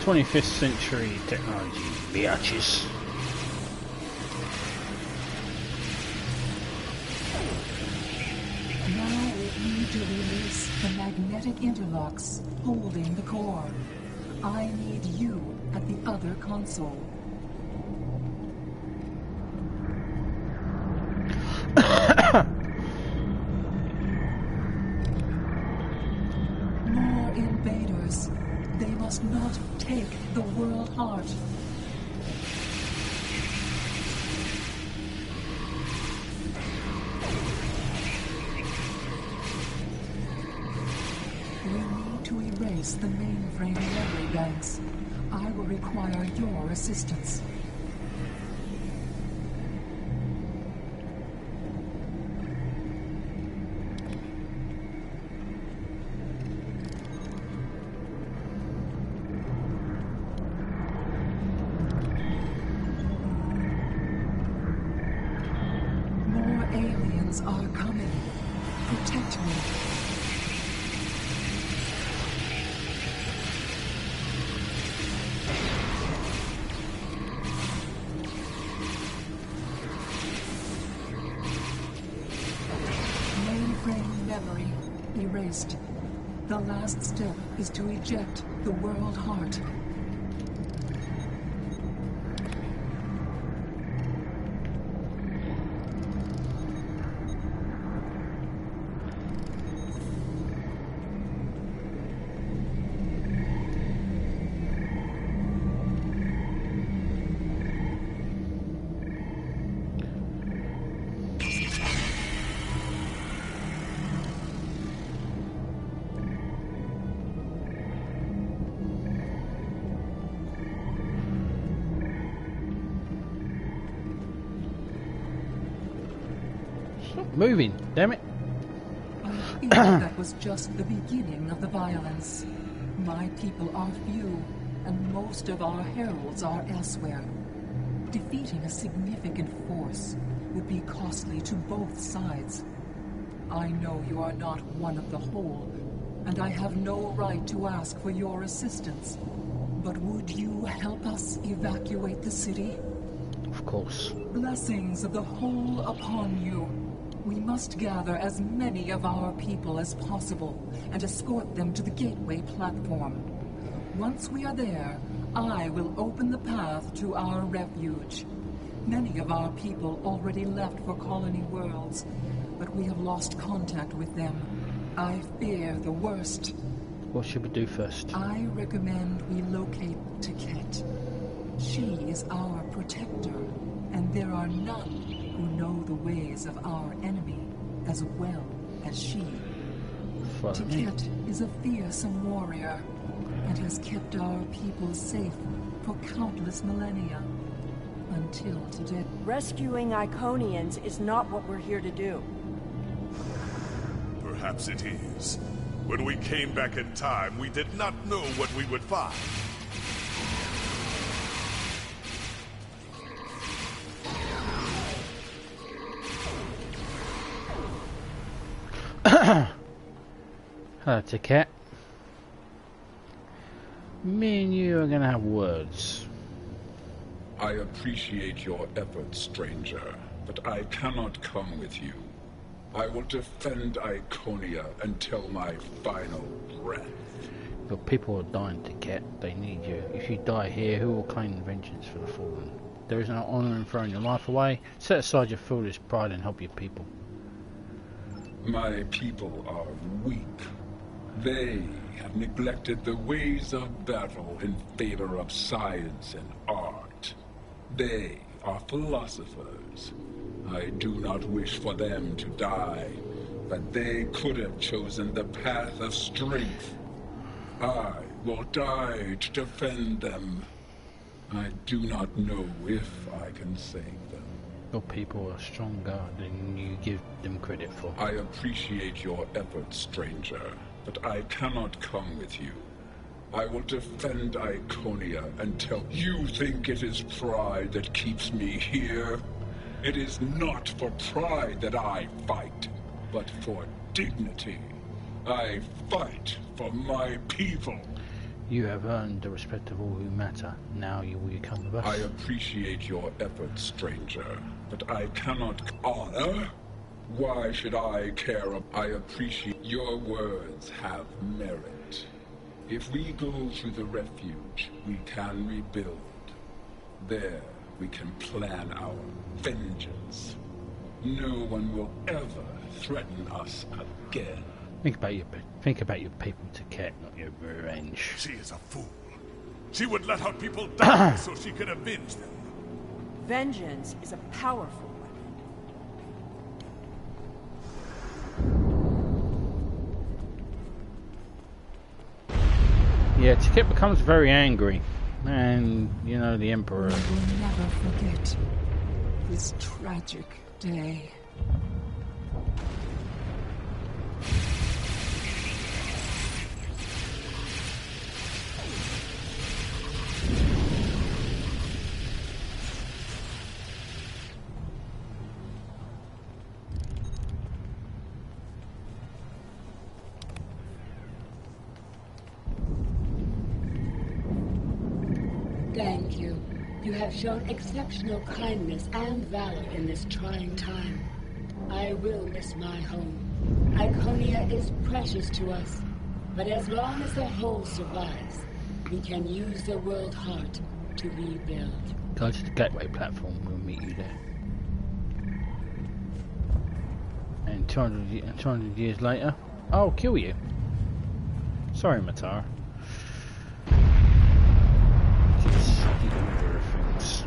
'25th century technology, biatches. Now we need to release the magnetic interlocks holding the core. I need you at the other console. More invaders. They must not take the World Heart. Erase the mainframe memory banks. I will require your assistance. More aliens are coming. Protect me. Memory erased. The last step is to eject the World Heart. moving, damn it. I fear that was just the beginning of the violence. My people are few, and most of our heralds are elsewhere. Defeating a significant force would be costly to both sides. I know you are not one of the whole, and I have no right to ask for your assistance. But would you help us evacuate the city? Of course. Blessings of the whole upon you. We must gather as many of our people as possible and escort them to the gateway platform. Once we are there, I will open the path to our refuge. Many of our people already left for Colony Worlds, but we have lost contact with them. I fear the worst. What should we do first? I recommend we locate Tiket. She is our protector, and there are none who know the ways of our enemy as well as she. Tiket is a fearsome warrior, and has kept our people safe for countless millennia. Until today. Rescuing Iconians is not what we're here to do. Perhaps it is. When we came back in time, we did not know what we would find. Hello, Tiket. Me and you are gonna have words. I appreciate your efforts, stranger, but I cannot come with you. I will defend Iconia until my final breath. Your people are dying, Tiket. They need you. If you die here, who will claim vengeance for the fallen? There is no honor in throwing your life away. Set aside your foolish pride and help your people. My people are weak. They have neglected the ways of battle in favor of science and art. They are philosophers. I do not wish for them to die, but they could have chosen the path of strength. I will die to defend them. I do not know if I can save them. Your people are stronger than you give them credit for. I appreciate your efforts, stranger, but I cannot come with you. I will defend Iconia until you think it is pride that keeps me here. It is not for pride that I fight, but for dignity. I fight for my people. You have earned the respect of all who matter. Now you will come with us. I appreciate your efforts, stranger, but I cannot honor. Why should I care? I appreciate your words have merit. If we go to the refuge, we can rebuild. There, we can plan our vengeance. No one will ever threaten us again. Think about your people, Tiket, not your revenge. She is a fool. She would let her people die so she could avenge them. Vengeance is a powerful weapon. Yeah, Tiket becomes very angry. And, you know, the Emperor... We will never forget this tragic day. Thank you. You have shown exceptional kindness and valor in this trying time. I will miss my home. Iconia is precious to us, but as long as the whole survives, we can use the world heart to rebuild. Go to the gateway platform, we'll meet you there. And 200 years later, I'll kill you. Sorry, Matara. Just the order of things.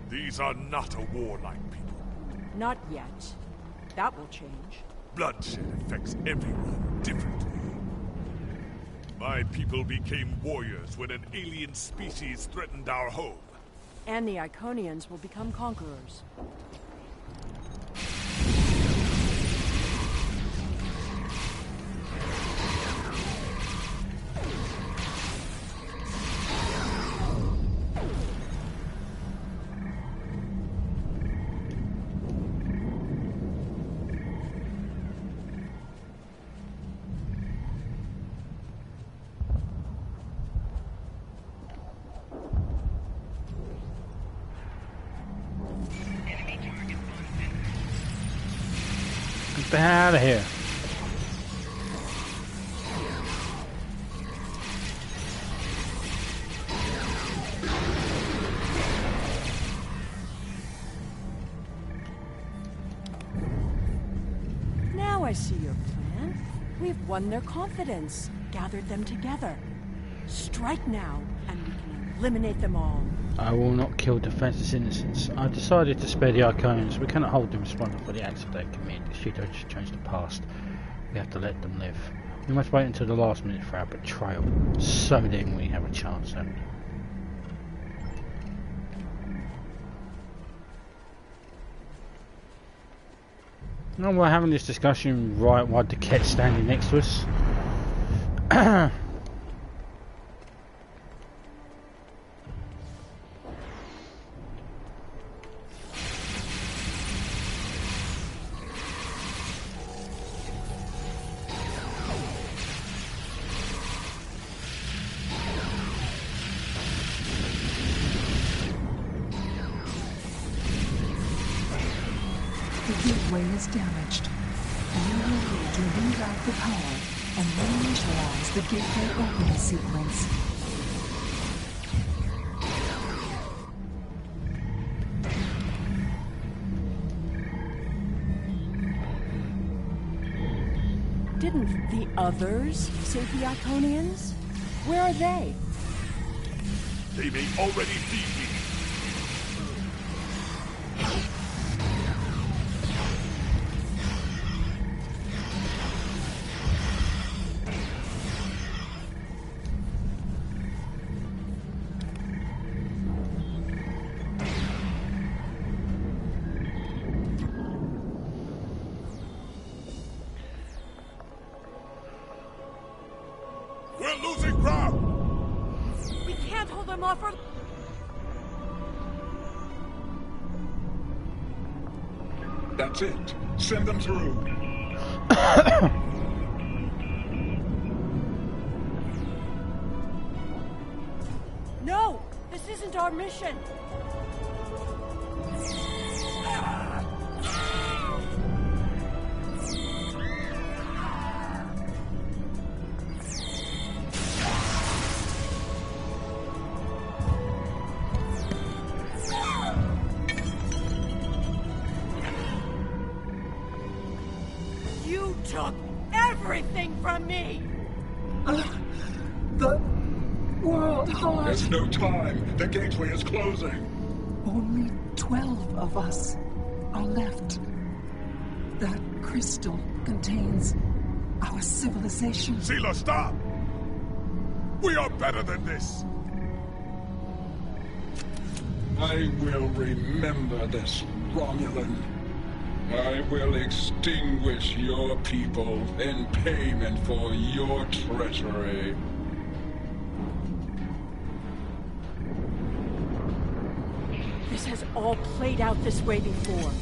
These are not a warlike people. Not yet. that will change. Bloodshed affects everyone differently. My people became warriors when an alien species threatened our home. And the Iconians will become conquerors. Get out of here. Now I see your plan. We've won their confidence, gathered them together. Strike now, and we can eliminate them all. I will not kill defenseless innocents. I decided to spare the Iconians. We cannot hold them responsible for the acts they commit. The shit just changed the past. We have to let them live. We must wait until the last minute for our betrayal. So then we have a chance then. No, we're having this discussion right while the cat's standing next to us. Is damaged. You will need to reroute the power and reinitialize the gateway opening sequence. Didn't the others save the Iconians? Where are they? They may already be here. That's it. Send them through. No! This isn't our mission! Took everything from me! The world heart. There's no time. The gateway is closing. Only 12 of us are left. That crystal contains our civilization. Seela, stop! We are better than this! I will remember this, Romulan. I will extinguish your people in payment for your treachery. This has all played out this way before.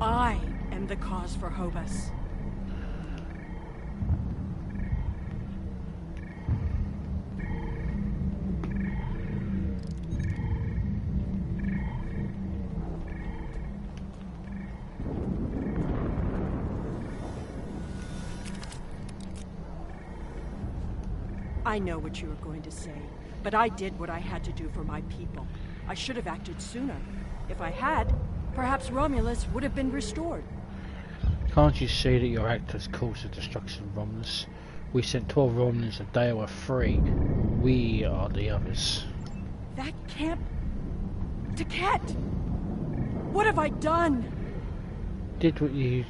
I am the cause for Hobus. I know what you are going to say, but I did what I had to do for my people. I should have acted sooner. If I had, perhaps Romulus would have been restored. Can't you see that your act has caused the destruction of Romulus? We sent 12 Romulans a day or 3. We are the others. That can't... Taket! What have I done? Did you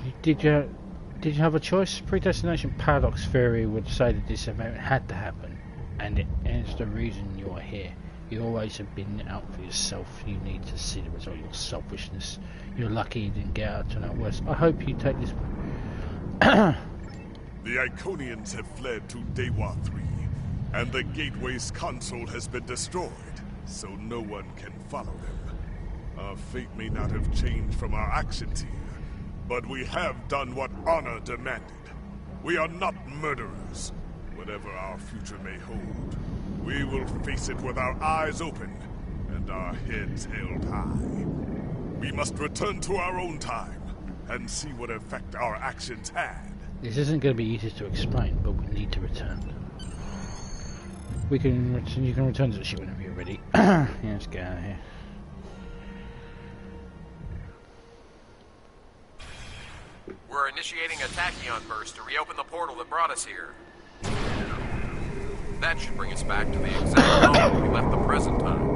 have a choice? Predestination paradox theory would say that this event had to happen, and it's the reason you are here. You always have been out for yourself. You need to see the result of your selfishness. You're lucky you didn't get out to out west. I hope you take this. The Iconians have fled to Dewa 3, and the Gateway's console has been destroyed, so no one can follow them. Our fate may not have changed from our actions here, but we have done what honor demanded. We are not murderers. Whatever our future may hold, we will face it with our eyes open and our heads held high. We must return to our own time and see what effect our actions had. This isn't going to be easy to explain, but we need to return. You can return to the ship whenever you're ready. Yeah, let's get out of here. We're initiating a tachyon burst to reopen the portal that brought us here. That should bring us back to the exact moment we left the present time.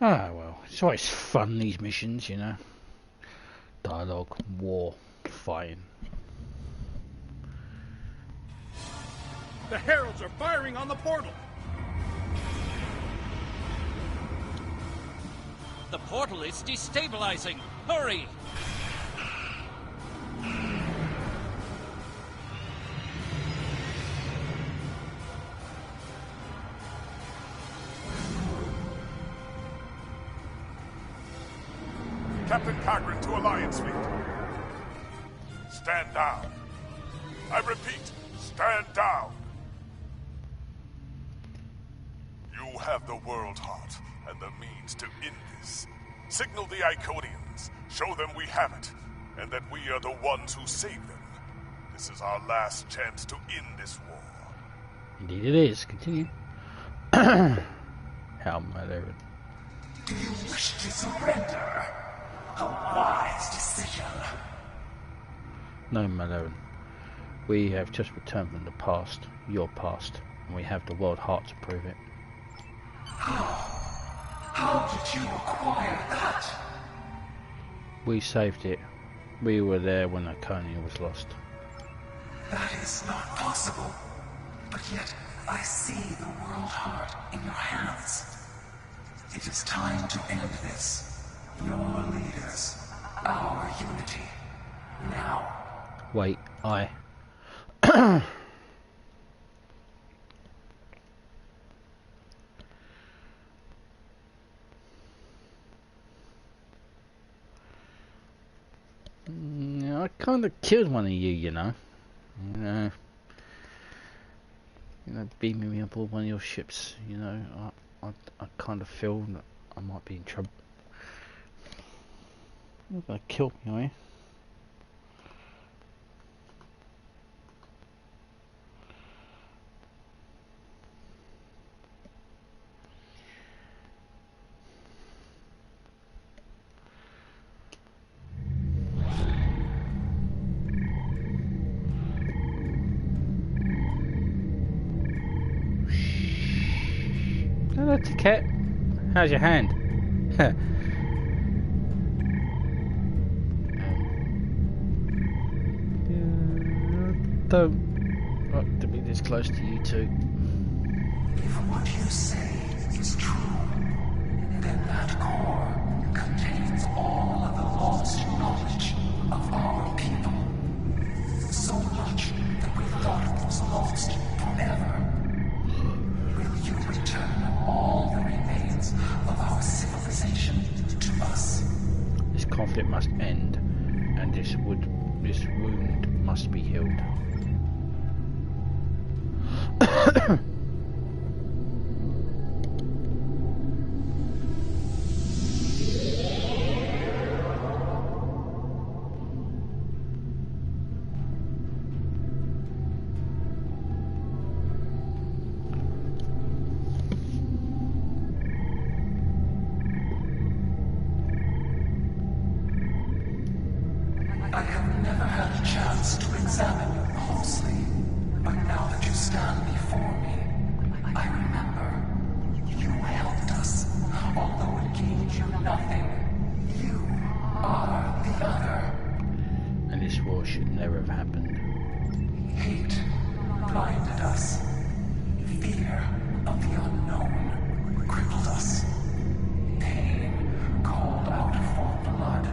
Ah, well, it's always fun, these missions, you know. Dialogue, war, fighting. The heralds are firing on the portal! The portal is destabilizing! Hurry! Captain Kagrin to Alliance Fleet. Stand down. I repeat, stand down. You have the World Heart and the means to end this. Signal the Iconians, show them we have it, and that we are the ones who save them. This is our last chance to end this war. Indeed it is. Continue. How mother. Do you wish to surrender? A wise decision. No, Malone. We have just returned from the past, your past, and we have the World Heart to prove it. How did you acquire that? We saved it. We were there when Iconia was lost. That is not possible. But yet, I see the World Heart in your hands. It is time to end this. Your leaders, our unity. Now. Wait, I... I kind of killed one of you, you know. You know, beaming me aboard one of your ships, you know. I kind of feel that I might be in trouble. You're gonna kill me, are you? Hello, Ticket. How's your hand? Don't like to be this close to you two. If what you say is true, then that core contains all of the lost knowledge of our people. So much that we thought it was lost forever. Will you return all the remains of our civilization to us? This conflict must end, and this wound must be healed. I have never had a chance to examine you closely, but now that you stand before me, I remember you helped us, although it gained you nothing. You are the other. And this war should never have happened. Hate blinded us. Fear of the unknown crippled us. Pain called out for blood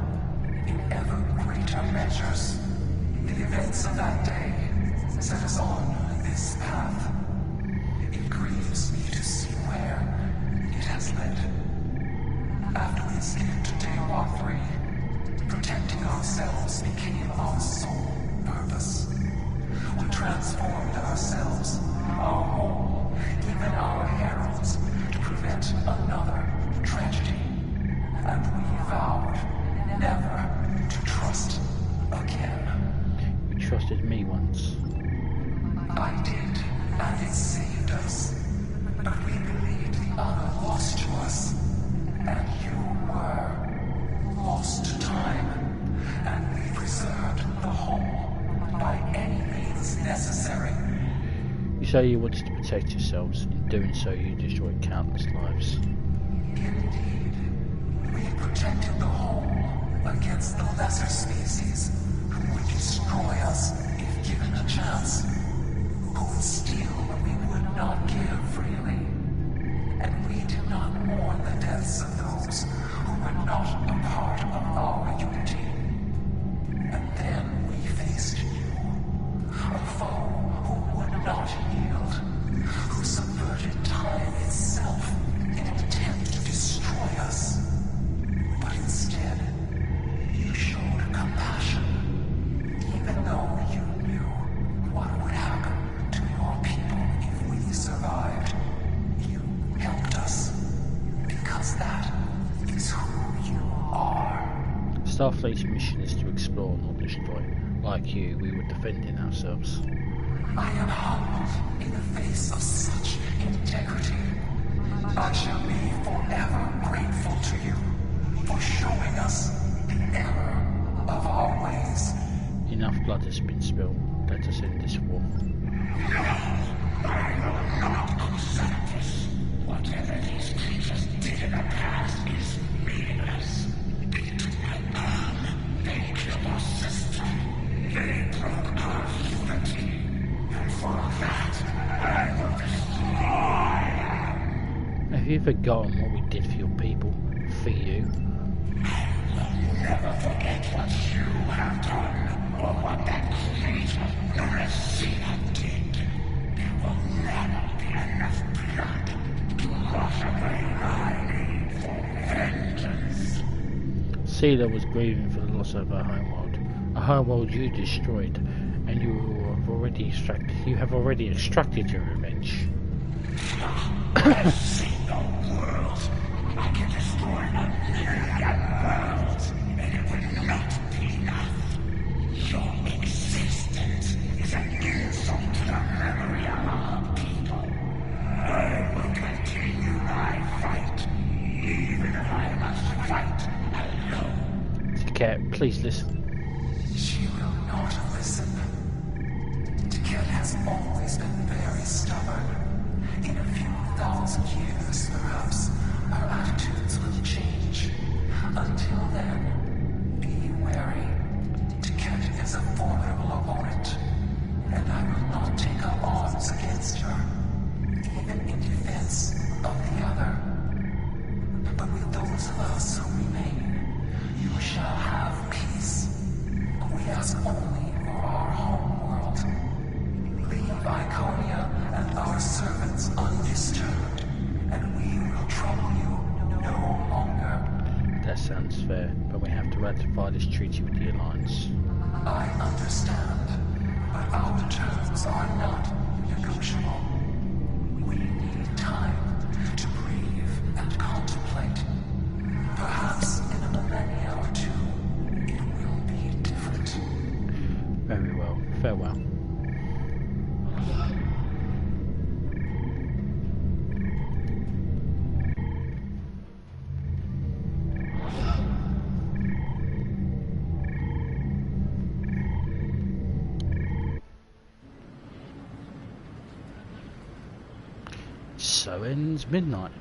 in ever greater measures. The events of that day set us on this path. It grieves me to see where it has led. After we escaped Day 3, protecting ourselves became our sole purpose. We transformed ourselves, our whole, even our heralds, to prevent another tragedy. And we vowed never to trust again. You trusted me once. I did, and it saved us. But we believed the other lost to us. And you were lost to time. And we preserved the whole by any means necessary. You say you wanted to protect yourselves. In doing so, you destroyed countless lives. Indeed. We protected the whole against the lesser species who would destroy us if given a chance. Who would steal what we would not give freely. And we did not mourn the deaths of those who were not a part of our unity. And then we faced you, a foe who would not yield, who subverted time itself in an attempt to destroy us. But instead, you showed compassion, even though you knew what would happen to your people if we survived. You helped us, because that is who you are. Starfleet's mission is to explore, not destroy. Like you, we were defending ourselves. I am humbled in the face of such integrity. I shall be forever grateful to you for showing us the error of our ways. Enough blood has been spilled. Let us end this war. No, I will not accept this. Whatever these creatures did in the past is meaningless. It will burn. They killed our sister. They broke our unity. And for that, I will destroy. Have you forgotten what we did for your people? For you? I will never forget what you have done, or what that creature, the Resina, did. There will never be enough blood to wash away my need for vengeance. Sela was grieving for the loss of her homeworld. A homeworld you destroyed, and you have already extracted your revenge. A single world. I can destroy a million worlds, and it would not be enough. Your existence is an insult to the memory of our people. I will continue my fight, even if I must fight alone. Tiket, please listen. She will not listen. Tiket has always been very stubborn. In a few thousand years, perhaps, her attitudes will change. Until then, be wary. Tiket is a formidable opponent, and I will not take up arms against her, even in defense of the other. But with those of us who remain, you shall have peace. We ask only for our home world. Leave Iconia and our servants undisturbed, and we will trouble you no longer. That sounds fair, but we have to ratify this treaty with the Alliance. I understand, but our terms are not negotiable. We need time to breathe and contemplate. Perhaps in a millennia or two, it will be different. Very well. Farewell. So ends midnight.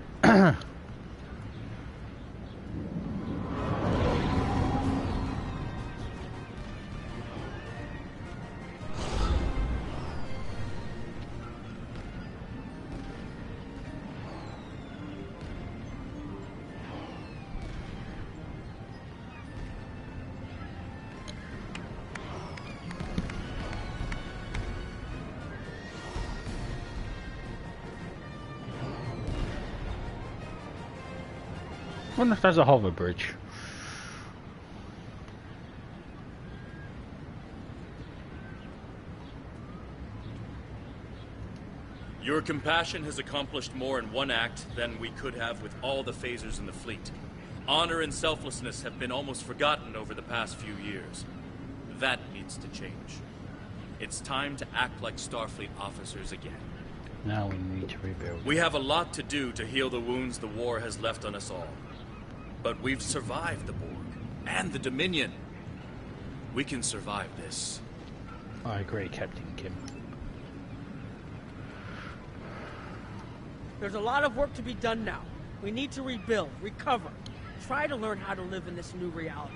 I wonder if there's a hover bridge. Your compassion has accomplished more in one act than we could have with all the phasers in the fleet. Honor and selflessness have been almost forgotten over the past few years. That needs to change. It's time to act like Starfleet officers again. Now we need to rebuild. We have a lot to do to heal the wounds the war has left on us all. But we've survived the Borg and the Dominion. We can survive this. I agree, Captain Kim. There's a lot of work to be done now. We need to rebuild, recover, try to learn how to live in this new reality.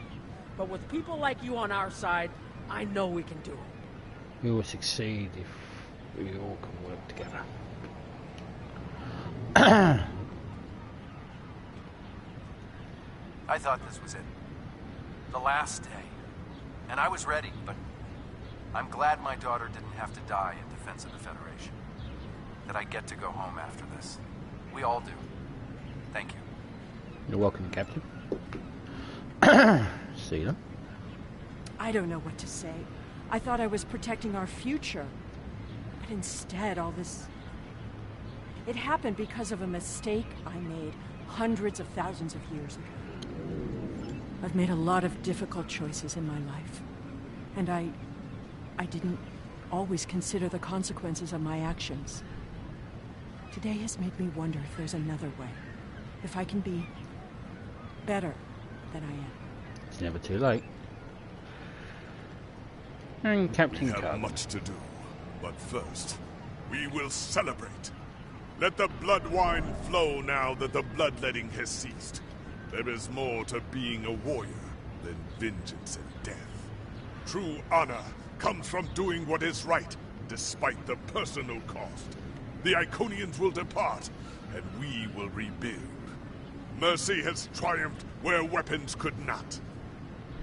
But with people like you on our side, I know we can do it. We will succeed if we all can work together. I thought this was it. The last day. And I was ready, but I'm glad my daughter didn't have to die in defense of the Federation. That I get to go home after this. We all do. Thank you. You're welcome, Captain. See you. I don't know what to say. I thought I was protecting our future. But instead, all this... It happened because of a mistake I made hundreds of thousands of years ago. I've made a lot of difficult choices in my life. And I didn't always consider the consequences of my actions. Today has made me wonder if there's another way. If I can be better than I am. It's never too late. And Captain We have Kirk. much to do, but first, we will celebrate. Let the blood wine flow now that the bloodletting has ceased. There is more to being a warrior than vengeance and death. True honor comes from doing what is right, despite the personal cost. The Iconians will depart, and we will rebuild. Mercy has triumphed where weapons could not.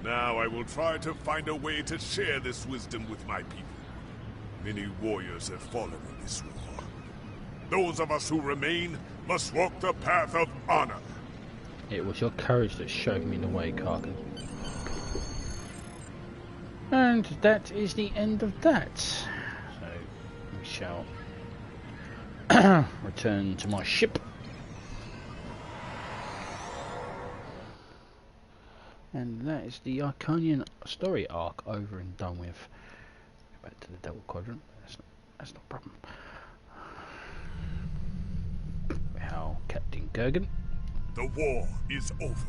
Now I will try to find a way to share this wisdom with my people. Many warriors have fallen in this war. Those of us who remain must walk the path of honor. It was your courage that showed me the way, Karkin. And that is the end of that. So we shall return to my ship. And that is the Iconia Story Arc over and done with. Go back to the double quadrant. That's not a problem. How Captain Kurgan. The war is over.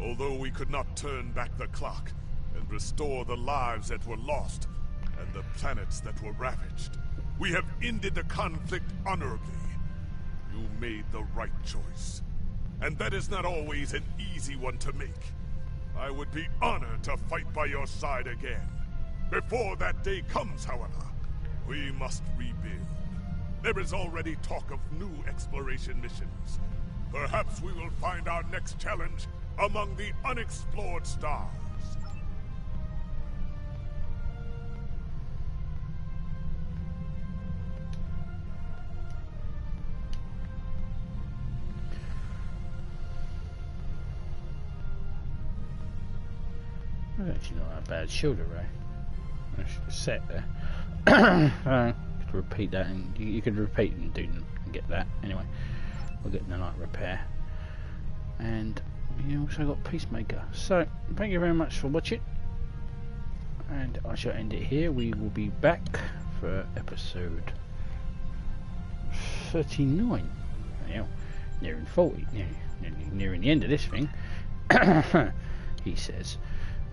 Although we could not turn back the clock and restore the lives that were lost and the planets that were ravaged, we have ended the conflict honorably. You made the right choice. And that is not always an easy one to make. I would be honored to fight by your side again. Before that day comes, however, we must rebuild. There is already talk of new exploration missions. Perhaps we will find our next challenge among the unexplored stars. That's actually not a bad shield array. I should have set there. To repeat that, and you could repeat and do and get that. Anyway, we'll get nanite repair, and we also got Peacemaker. So thank you very much for watching, and I shall end it here. We will be back for episode 39. Now, nearing 40, nearing the end of this thing. He says.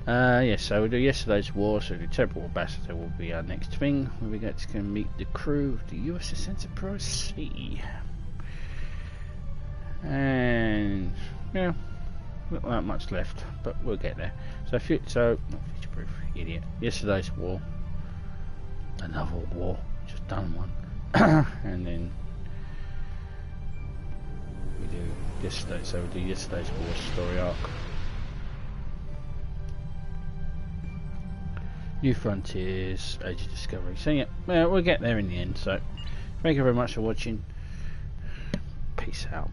Yes, so we'll do yesterday's war, so the Temporal Ambassador will be our next thing, where we get to meet the crew of the USS Enterprise C. And yeah, not that much left, but we'll get there. So not future-proof, idiot. Yesterday's war, another war, just done one, and then we do yesterday. So we do yesterday's war story arc. New Frontiers, Age of Discovery. So yeah, we'll get there in the end. So thank you very much for watching. Peace out.